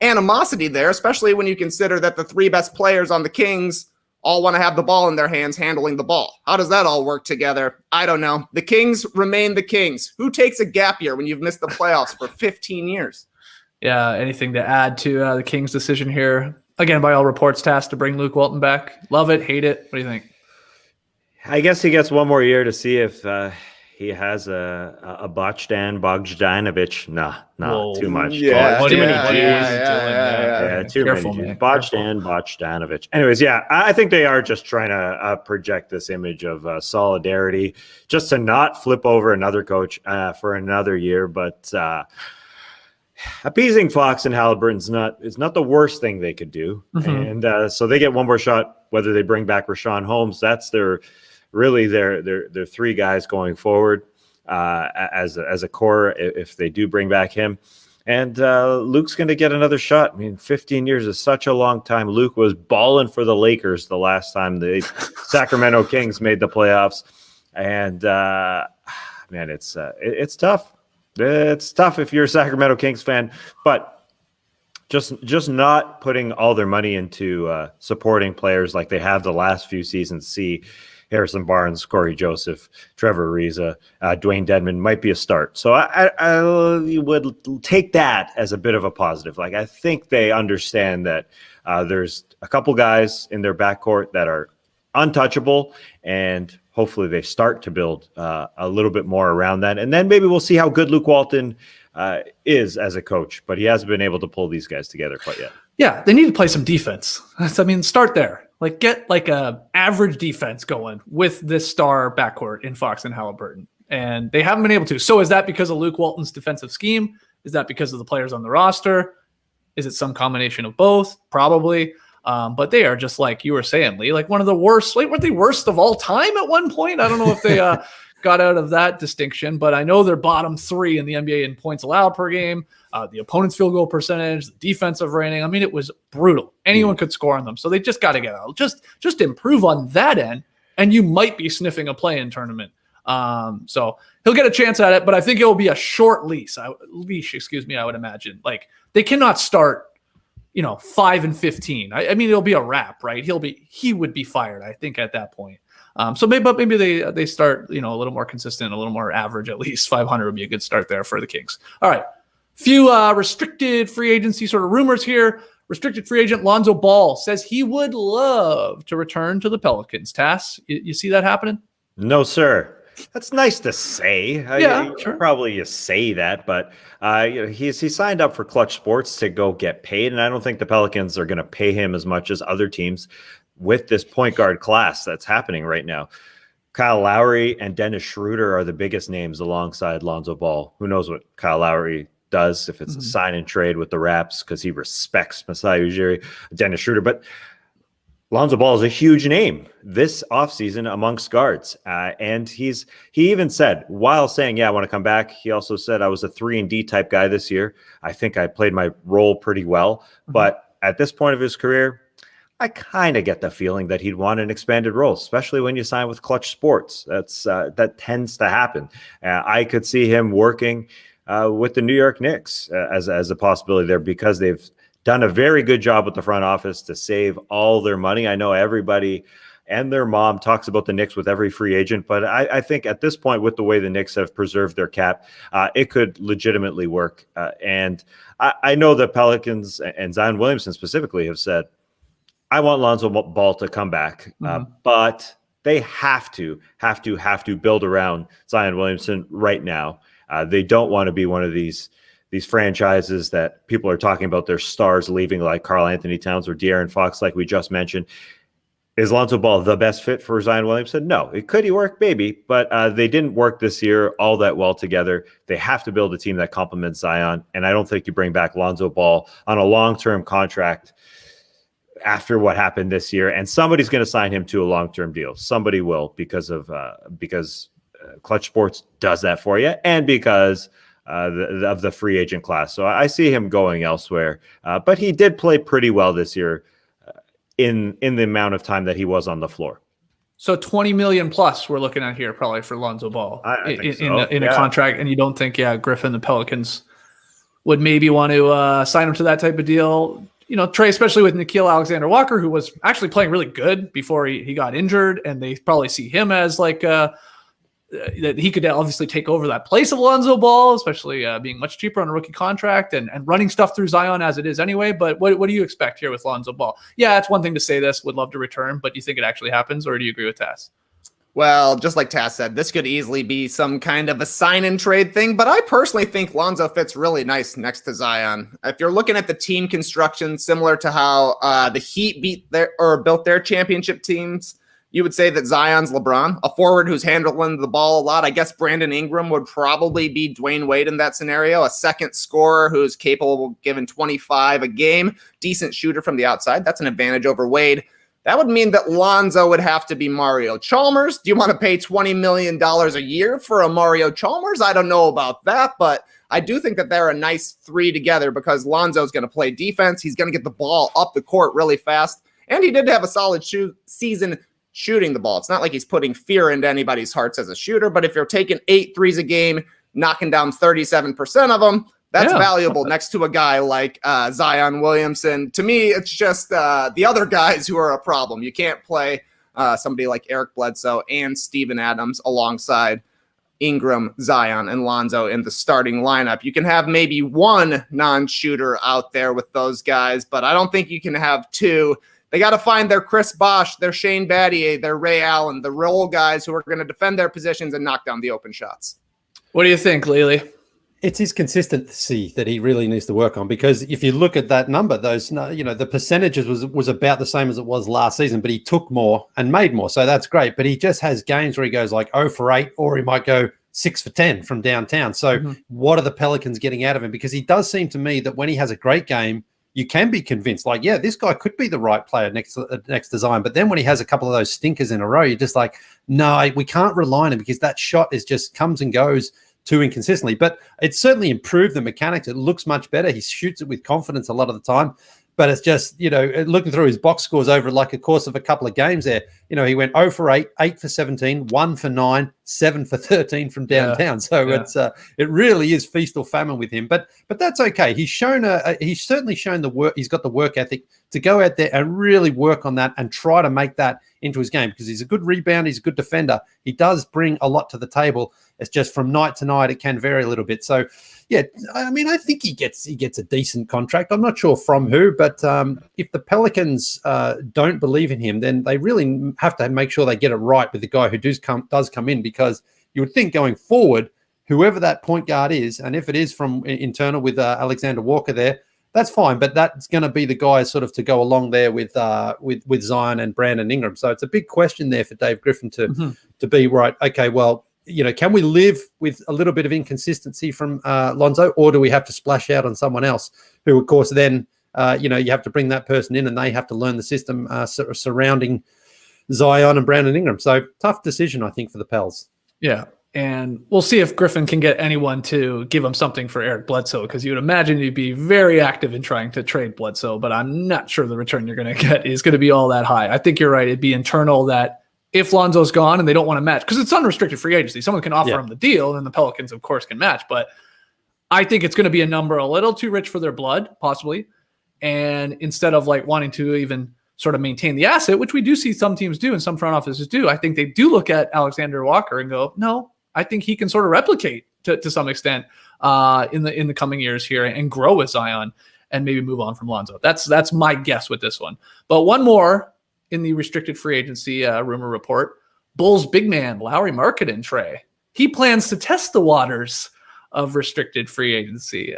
animosity there, especially when you consider that the three best players on the Kings all want to have the ball in their hands handling the ball. How does that all work together? I don't know. The Kings remain the Kings. Who takes a gap year when you've missed the playoffs for 15 years? Yeah, anything to add to the Kings' decision here? Again, by all reports, tasked to bring Luke Walton back. Love it, hate it. What do you think? I guess he gets one more year to see if he has a Bogdanovic. Nah, too much. Yeah, too many G's. Yeah, too Careful, many G's. man. Bogdanovic. Anyways, yeah, I think they are just trying to project this image of solidarity, just to not flip over another coach for another year. But appeasing Fox and Halliburton's not the worst thing they could do. And so they get one more shot, whether they bring back Rashawn Holmes. That's their three guys going forward as a core if they do bring back him. And Luke's going to get another shot. I mean, 15 years is such a long time. Luke was balling for the Lakers the last time the Sacramento Kings made the playoffs. And, man, it's tough. It's tough if you're a Sacramento Kings fan. But just not putting all their money into supporting players like they have the last few seasons. See Harrison Barnes, Corey Joseph, Trevor Ariza, Dwayne Dedmon might be a start. So I would take that as a bit of a positive. Like, I think they understand that there's a couple guys in their backcourt that are untouchable, and hopefully they start to build a little bit more around that. And then maybe we'll see how good Luke Walton is as a coach, but he hasn't been able to pull these guys together quite yet. Yeah, they need to play some defense. Start there. Like, get like a average defense going with this star backcourt in Fox and Halliburton. And they haven't been able to. So is that because of Luke Walton's defensive scheme? Is that because of the players on the roster? Is it some combination of both? Probably. But they are just, like you were saying, Lee, like one of the worst. Wait, weren't they worst of all time at one point? I don't know if they got out of that distinction, but I know they're bottom three in the NBA in points allowed per game, the opponent's field goal percentage, the defensive rating. I mean, it was brutal. Anyone could score on them. So they just got to get out. Just improve on that end, and you might be sniffing a play-in tournament. So he'll get a chance at it, but I think it will be a short leash, I would imagine. Like, they cannot start 5 and 15. I mean, it'll be a wrap, right? He would be fired, I think, at that point. So maybe they start, a little more consistent, a little more average, at least 500 would be a good start there for the Kings. All right. Few restricted free agency sort of rumors here. Restricted free agent Lonzo Ball says he would love to return to the Pelicans. Tass, you see that happening? No, sir. That's nice to say. Yeah, sure. Probably you say that, but he signed up for Clutch Sports to go get paid, and I don't think the Pelicans are going to pay him as much as other teams with this point guard class that's happening right now. Kyle Lowry and Dennis Schroeder are the biggest names alongside Lonzo Ball. Who knows what Kyle Lowry does if it's a sign and trade with the Raps, because he respects Masai Ujiri, Dennis Schroeder. But Lonzo Ball is a huge name this offseason amongst guards. And he even said, while saying, yeah, I want to come back, he also said, I was a 3-and-D type guy this year. I think I played my role pretty well. Mm-hmm. But at this point of his career, I kind of get the feeling that he'd want an expanded role, especially when you sign with Clutch Sports. That tends to happen. I could see him working with the New York Knicks as a possibility there, because they've done a very good job with the front office to save all their money. I know everybody and their mom talks about the Knicks with every free agent, but I think at this point, with the way the Knicks have preserved their cap, it could legitimately work. And I know the Pelicans and Zion Williamson specifically have said, I want Lonzo Ball to come back, but they have to build around Zion Williamson right now. They don't want to be one of these franchises that people are talking about their stars leaving, like Karl Anthony Towns or De'Aaron Fox, like we just mentioned. Is Lonzo Ball the best fit for Zion Williamson? No. Could he work? Maybe. But they didn't work this year all that well together. They have to build a team that complements Zion. And I don't think you bring back Lonzo Ball on a long-term contract after what happened this year. And somebody's going to sign him to a long-term deal. Somebody will, because Clutch Sports does that for you, and because of the free agent class. So I see him going elsewhere. But he did play pretty well this year in the amount of time that he was on the floor. So 20 million plus we're looking at here probably for Lonzo Ball in a contract. And you don't think, Griffin, the Pelicans would maybe want to sign him to that type of deal? You know, Trey, especially with Nickeil Alexander-Walker, who was actually playing really good before he got injured, and they probably see him as like that he could obviously take over that place of Lonzo Ball, especially being much cheaper on a rookie contract and running stuff through Zion as it is anyway. But what do you expect here with Lonzo Ball? Yeah, it's one thing to say this, would love to return, but do you think it actually happens, or do you agree with Tass? Well, just like Tass said, this could easily be some kind of a sign and trade thing, but I personally think Lonzo fits really nice next to Zion. If you're looking at the team construction, similar to how the Heat built their championship teams, you would say that Zion's LeBron, a forward who's handling the ball a lot. I guess Brandon Ingram would probably be Dwayne Wade in that scenario, a second scorer who's capable of giving 25 a game, decent shooter from the outside. That's an advantage over Wade. That would mean that Lonzo would have to be Mario Chalmers. Do you want to pay $20 million a year for a Mario Chalmers? I don't know about that, but I do think that they're a nice three together, because Lonzo's going to play defense. He's going to get the ball up the court really fast, and he did have a solid season shooting the ball. It's not like he's putting fear into anybody's hearts as a shooter, but if you're taking 8 threes a game, knocking down 37% of them, that's valuable next to a guy like Zion Williamson. To me, it's just the other guys who are a problem. You can't play somebody like Eric Bledsoe and Steven Adams alongside Ingram, Zion, and Lonzo in the starting lineup. You can have maybe one non-shooter out there with those guys, but I don't think you can have two. They got to find their Chris Bosh, their Shane Battier, their Ray Allen, the role guys who are going to defend their positions and knock down the open shots. What do you think, Lily? It's his consistency that he really needs to work on, because if you look at that number, the percentages was about the same as it was last season, but he took more and made more. So that's great. But he just has games where he goes like 0 for 8, or he might go 6 for 10 from downtown. So what are the Pelicans getting out of him? Because he does seem to me that when he has a great game, you can be convinced, like, yeah, this guy could be the right player next to Zion. But then when he has a couple of those stinkers in a row, you're just like, no, we can't rely on him, because that shot is just comes and goes too inconsistently. But it's certainly improved the mechanics. It looks much better. He shoots it with confidence a lot of the time. But it's just, looking through his box scores over like a course of a couple of games there, he went 0 for 8, 8 for 17, 1 for 9, 7 for 13 from downtown. It really is feast or famine with him. But that's okay. He's certainly shown the work. He's got the work ethic to go out there and really work on that and try to make that into his game, because he's a good rebounder. He's a good defender. He does bring a lot to the table. It's just from night to night, it can vary a little bit. So, yeah, I mean, I think he gets a decent contract. I'm not sure from who, but if the Pelicans don't believe in him, then they really have to make sure they get it right with the guy who does come in, because you would think going forward, whoever that point guard is, and if it is from internal with Alexander Walker there, that's fine. But that's going to be the guy sort of to go along there with Zion and Brandon Ingram. So it's a big question there for Dave Griffin to be right. Okay, well, can we live with a little bit of inconsistency from Lonzo, or do we have to splash out on someone else who, of course, then you have to bring that person in and they have to learn the system surrounding Zion and Brandon Ingram. So tough decision, I think, for the Pels. Yeah. And we'll see if Griffin can get anyone to give him something for Eric Bledsoe, because you would imagine he'd be very active in trying to trade Bledsoe, but I'm not sure the return you're going to get is going to be all that high. I think you're right. It'd be internal that if Lonzo's gone and they don't want to match, because it's unrestricted free agency, someone can offer him the deal, and the Pelicans, of course, can match. But I think it's going to be a number a little too rich for their blood, possibly. And instead of like wanting to even sort of maintain the asset, which we do see some teams do and some front offices do, I think they do look at Alexander Walker and go, no, I think he can sort of replicate to some extent in the coming years here and grow with Zion and maybe move on from Lonzo. That's my guess with this one. But one more in the restricted free agency rumor report: Bulls big man Lauri Markkanen, Trey. He plans to test the waters of restricted free agency.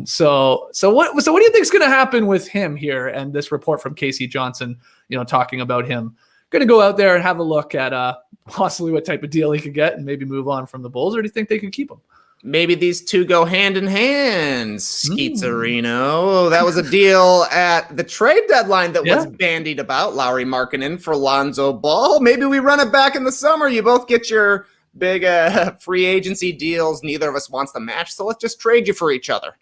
So what do you think is going to happen with him here? And this report from Casey Johnson, talking about him going to go out there and have a look at possibly what type of deal he could get and maybe move on from the Bulls, or do you think they could keep him? Maybe these two go hand in hand, Skeetzerino. That was a deal at the trade deadline that was bandied about. Lauri Markkanen for Lonzo Ball. Maybe we run it back in the summer. You both get your big free agency deals. Neither of us wants to match, so let's just trade you for each other.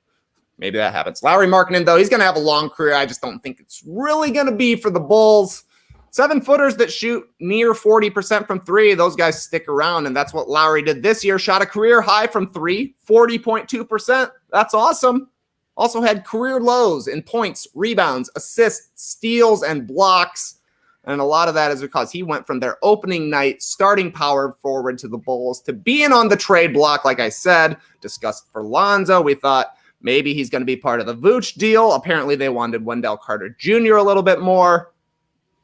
Maybe that happens. Lauri Markkanen, though, he's going to have a long career. I just don't think it's really going to be for the Bulls. 7-footers that shoot near 40% from three, those guys stick around, and that's what Lauri did this year. Shot a career high from three, 40.2%. That's awesome. Also had career lows in points, rebounds, assists, steals, and blocks. And a lot of that is because he went from their opening night starting power forward to the Bulls to being on the trade block, like I said, discussed for Lonzo. We thought maybe he's going to be part of the Vooch deal. Apparently they wanted Wendell Carter Jr. a little bit more.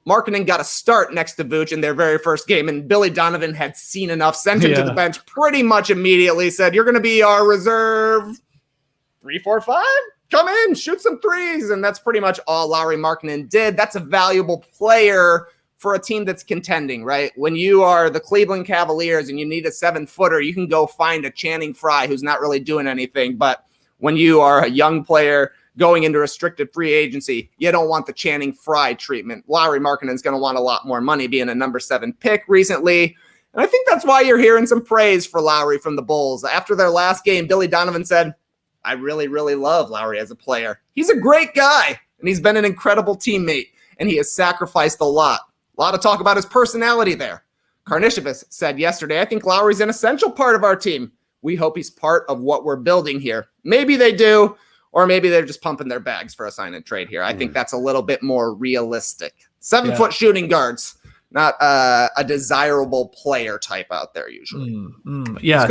Markkanen got a start next to Vooch in their very first game, and Billy Donovan had seen enough, sent him to the bench pretty much immediately, said, you're going to be our reserve 3, 4, 5. Come in, shoot some threes. And that's pretty much all Lauri Markkanen did. That's a valuable player for a team that's contending, right? When you are the Cleveland Cavaliers and you need a 7-footer, you can go find a Channing Frye who's not really doing anything. But when you are a young player going into restricted free agency, you don't want the Channing Frye treatment. Lauri Markkanen is going to want a lot more money, being a number 7 pick recently. And I think that's why you're hearing some praise for Lauri from the Bulls. After their last game, Billy Donovan said, I really, really love Lauri as a player. He's a great guy, and he's been an incredible teammate, and he has sacrificed a lot. A lot of talk about his personality there. Karnisovas said yesterday, I think Lauri's an essential part of our team. We hope he's part of what we're building here. Maybe they do. Or maybe they're just pumping their bags for a sign and trade here. I think that's a little bit more realistic. 7-foot shooting guards, not a desirable player type out there usually. Yeah, he's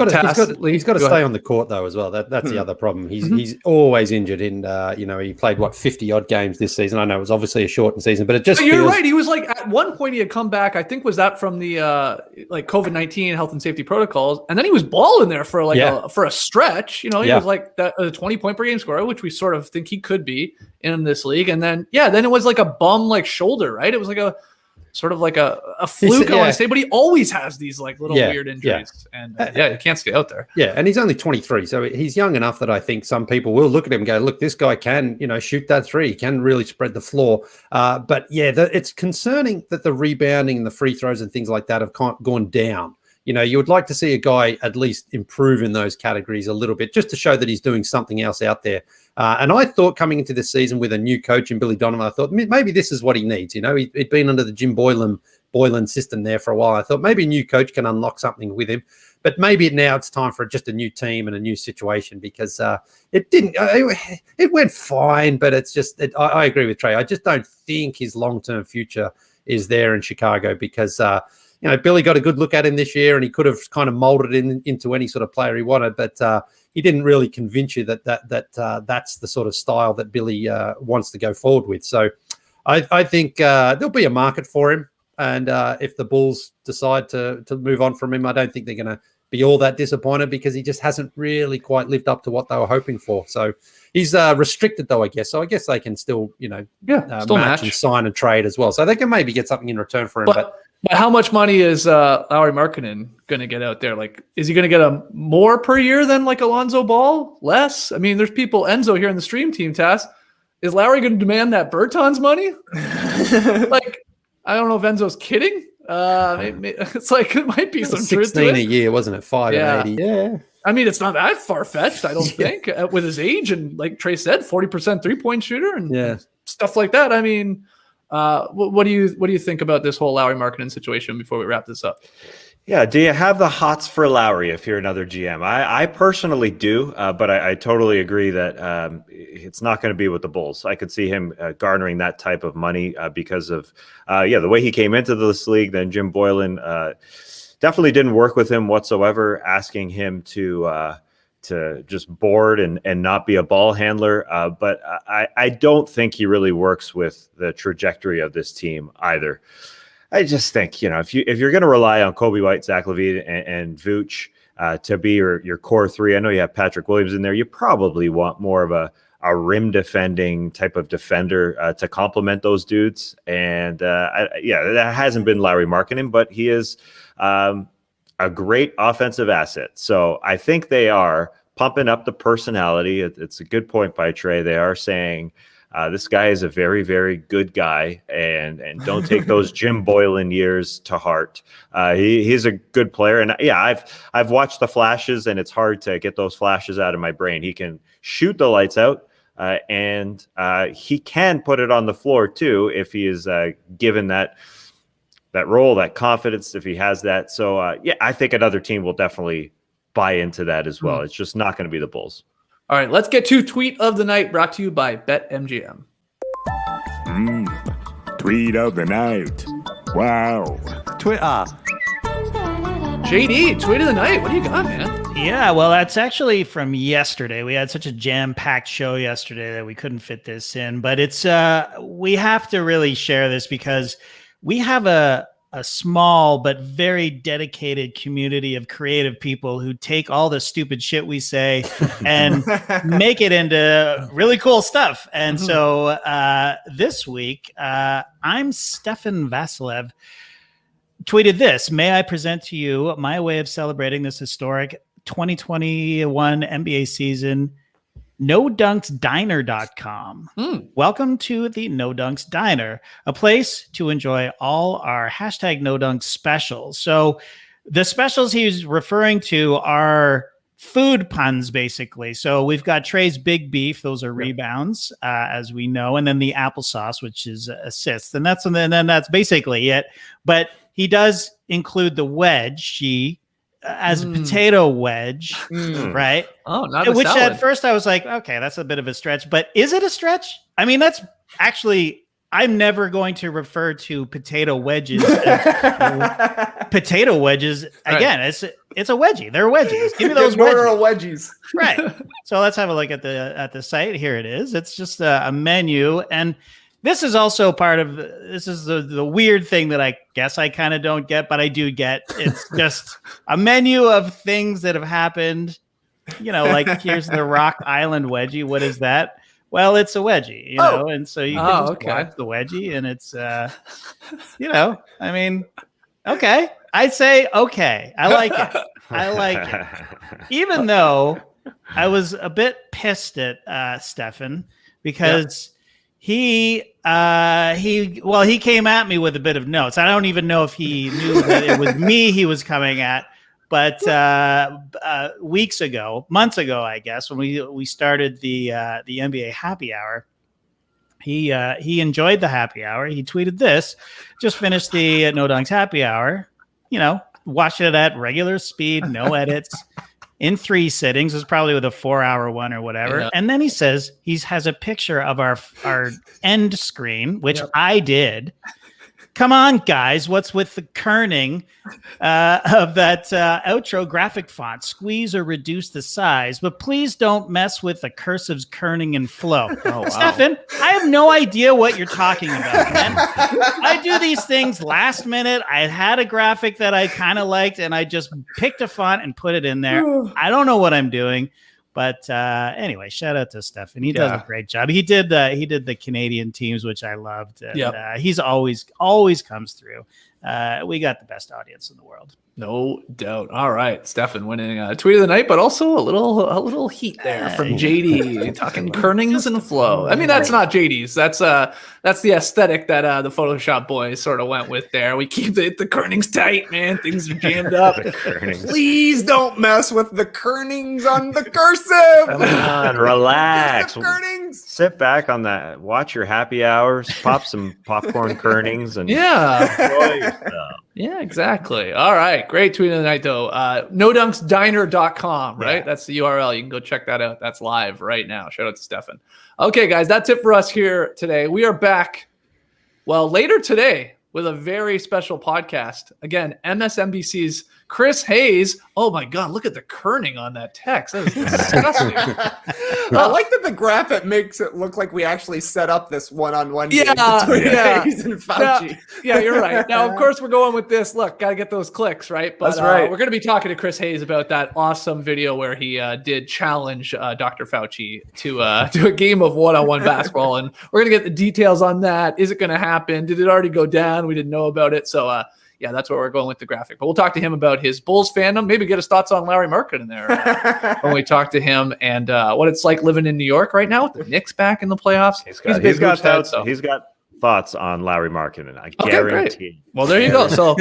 got to stay on the court though as well. That's the other problem. He's always injured. In he played 50 odd games this season. I know it was obviously a shortened season, but it just you're right. He was like at one point he had come back. I think was that from the COVID-19 health and safety protocols, and then he was balling there for a stretch. He was like a 20-point per game scorer, which we sort of think he could be in this league. And then then it was like a bum shoulder, right? It was like a sort of like a fluke, I want to say, but he always has these little weird injuries. And he can't stay out there. Yeah, and he's only 23, so he's young enough that I think some people will look at him and go, look, this guy can, shoot that three. He can really spread the floor. But it's concerning that the rebounding and the free throws and things like that have gone down. You would like to see a guy at least improve in those categories a little bit, just to show that he's doing something else out there. And I thought coming into this season with a new coach in Billy Donovan, I thought maybe this is what he needs. He'd been under the Jim Boylan system there for a while. I thought maybe a new coach can unlock something with him. But maybe now it's time for just a new team and a new situation, because it went fine, but it's just I agree with Trey. I just don't think his long-term future is there in Chicago, because Billy got a good look at him this year, and he could have kind of molded it into any sort of player he wanted, but he didn't really convince you that that's the sort of style that Billy wants to go forward with. So I think there'll be a market for him, and if the Bulls decide to move on from him, I don't think they're going to be all that disappointed, because he just hasn't really quite lived up to what they were hoping for. So he's restricted though, I guess. So I guess they can still, match and sign and trade as well. So they can maybe get something in return for him, But how much money is Lauri Markkanen going to get out there? Is he going to get a more per year than Alonzo Ball? Less? I mean, there's people, Enzo here in the stream team, Tass, is Lauri going to demand that Bertans money? Like, I don't know if Enzo's kidding. It's like it might be some truth to 16 it. a year, wasn't it? 5 and 80. Yeah. I mean, it's not that far-fetched, I don't think, with his age and, like Trey said, 40% three-point shooter and stuff like that. I mean, what do you think about this whole Lauri Markkanen situation before we wrap this up? Yeah, do you have the hots for Lauri if you're another GM? I personally do, but I totally agree that it's not going to be with the Bulls. I could see him garnering that type of money because of, the way he came into this league. Then Jim Boylan definitely didn't work with him whatsoever, asking him to just board and not be a ball handler. But I don't think he really works with the trajectory of this team either. I just think, if you're going to rely on Kobe White, Zach LaVine, and Vooch to be your core three, I know you have Patrick Williams in there. You probably want more of a rim defending type of defender to complement those dudes. And that hasn't been Lauri Markkanen, but he is a great offensive asset. So I think they are pumping up the personality. It's a good point by Trey. They are saying, this guy is a very, very good guy, and don't take those Jim Boylan years to heart. He's a good player, and I've watched the flashes, and it's hard to get those flashes out of my brain. He can shoot the lights out, and he can put it on the floor too if he is given that role, that confidence, if he has that. So I think another team will definitely buy into that as well. It's just not going to be the Bulls. All right, let's get to Tweet of the Night, brought to you by BetMGM. Tweet of the Night. Wow. Twitter. JD, Tweet of the Night. What do you got, man? Yeah, well, that's actually from yesterday. We had such a jam-packed show yesterday that we couldn't fit this in. But it's we have to really share this because we have a small but very dedicated community of creative people who take all the stupid shit we say and make it into really cool stuff. And so this week, I'm Stefan Vasilev tweeted this: "May I present to you my way of celebrating this historic 2021 NBA season. NoDunksDiner.com. Welcome to the No Dunks Diner, a place to enjoy all our hashtag No Dunks specials." So the specials he's referring to are food puns, basically. So we've got Trey's Big Beef. Those are rebounds, as we know. And then the applesauce, which is assists. And then that's basically it. But he does include the wedgie as a potato wedge, right? Oh, not a which salad. At first I was like, okay, that's a bit of a stretch, but is it a stretch? I mean, that's actually, I'm never going to refer to potato wedges as potato wedges again. Right. It's a wedgie. They're wedgies. Give me those wedgies. Right. So let's have a look at the site. Here it is. It's just a menu, and this is also part of this is the weird thing that I guess I kind of don't get, but I do get. It's just a menu of things that have happened. Like here's the Rock Island wedgie. What is that? Well, it's a wedgie, you know, and so you can just watch the wedgie, and it's, I mean, okay. I'd say, okay. I like it. I like it. Even though I was a bit pissed at Stefan because he came at me with a bit of notes. I don't even know if he knew that it was me he was coming at, but months ago, I guess, when we started the NBA happy hour, he enjoyed the happy hour. He tweeted this: "Just finished the No Dunks happy hour. Watch it at regular speed, no edits." In 3 sittings. It's probably with a 4-hour one or whatever. Yeah. And then he says he has a picture of our end screen, which I did. Come on, guys. What's with the kerning of that outro graphic font? Squeeze or reduce the size, but please don't mess with the cursives, kerning, and flow. Oh, wow. Stefan, I have no idea what you're talking about, man. I do these things last minute. I had a graphic that I kind of liked, and I just picked a font and put it in there. I don't know what I'm doing. But anyway, shout out to Stefan. He does a great job. He did the Canadian teams, which I loved. And, he's always comes through. we got the best audience in the world. No doubt. All right, Stefan winning tweet of the night, but also a little heat there from JD talking kernings and flow. I mean, that's not JD's. That's the aesthetic that the Photoshop boys sort of went with there. We keep the kernings tight, man. Things are jammed up. Please don't mess with the kernings on the cursive. Come on, relax. Kernings. Sit back on that. Watch your happy hours. Pop some popcorn kernings and yeah. enjoy yourself. Yeah, exactly. All right. Great tweet of the night, though. NoDunksDiner.com, right? Yeah. That's the URL. You can go check that out. That's live right now. Shout out to Stefan. Okay, guys, that's it for us here today. We are back, later today with a very special podcast. Again, MSNBC's Chris Hayes. Oh, my God. Look at the kerning on that text. That is disgusting. I like that the graphic makes it look like we actually set up this one-on-one game between Hayes and Fauci. Yeah, you're right. Now, of course, we're going with this. Look, got to get those clicks, right? But, that's right. We're going to be talking to Chris Hayes about that awesome video where he did challenge Dr. Fauci to a game of one-on-one basketball. And we're going to get the details on that. Is it going to happen? Did it already go down? We didn't know about it. So, yeah, that's where we're going with the graphic. But we'll talk to him about his Bulls fandom, maybe get his thoughts on Lauri Markkanen there when we talk to him, and what it's like living in New York right now with the Knicks back in the playoffs. He's got thoughts on Lauri Markkanen. I guarantee. Great. Well, there you go. So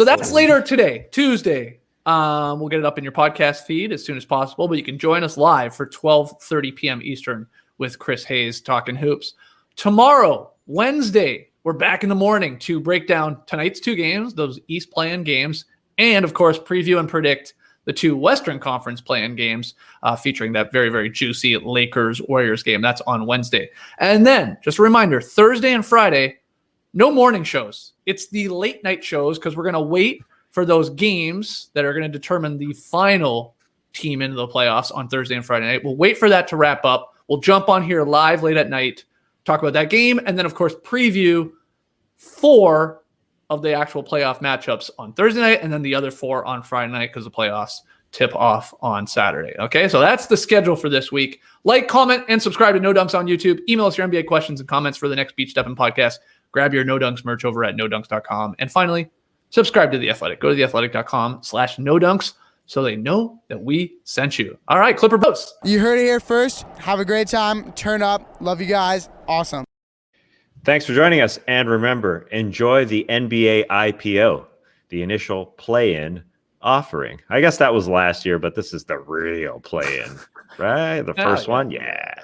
that's later today, Tuesday. We'll get it up in your podcast feed as soon as possible, but you can join us live for 12:30 p.m. Eastern with Chris Hayes talking hoops. Tomorrow, Wednesday, we're back in the morning to break down tonight's two games, those East play-in games, and, of course, preview and predict the two Western Conference play-in games featuring that very, very juicy Lakers-Warriors game. That's on Wednesday. And then, just a reminder, Thursday and Friday, no morning shows. It's the late-night shows because we're going to wait for those games that are going to determine the final team into the playoffs on Thursday and Friday night. We'll wait for that to wrap up. We'll jump on here live late at night, talk about that game, and then, of course, preview 4 of the actual playoff matchups on Thursday night, and then the other 4 on Friday night because the playoffs tip off on Saturday. Okay, so that's the schedule for this week. Like, comment, and subscribe to No Dunks on YouTube. Email us your NBA questions and comments for the next Beach Steppin' podcast. Grab your No Dunks merch over at NoDunks.com. And finally, subscribe to The Athletic. Go to theathletic.com/NoDunks so they know that we sent you. All right, Clipper Post. You heard it here first. Have a great time. Turn up. Love you guys. Awesome. Thanks for joining us. And remember, enjoy the NBA IPO, the initial play-in offering. I guess that was last year, but this is the real play-in, right? The first one? Yeah.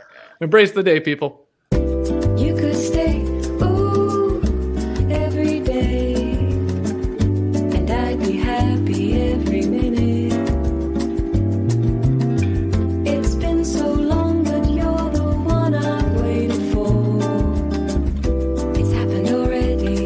Embrace the day, people.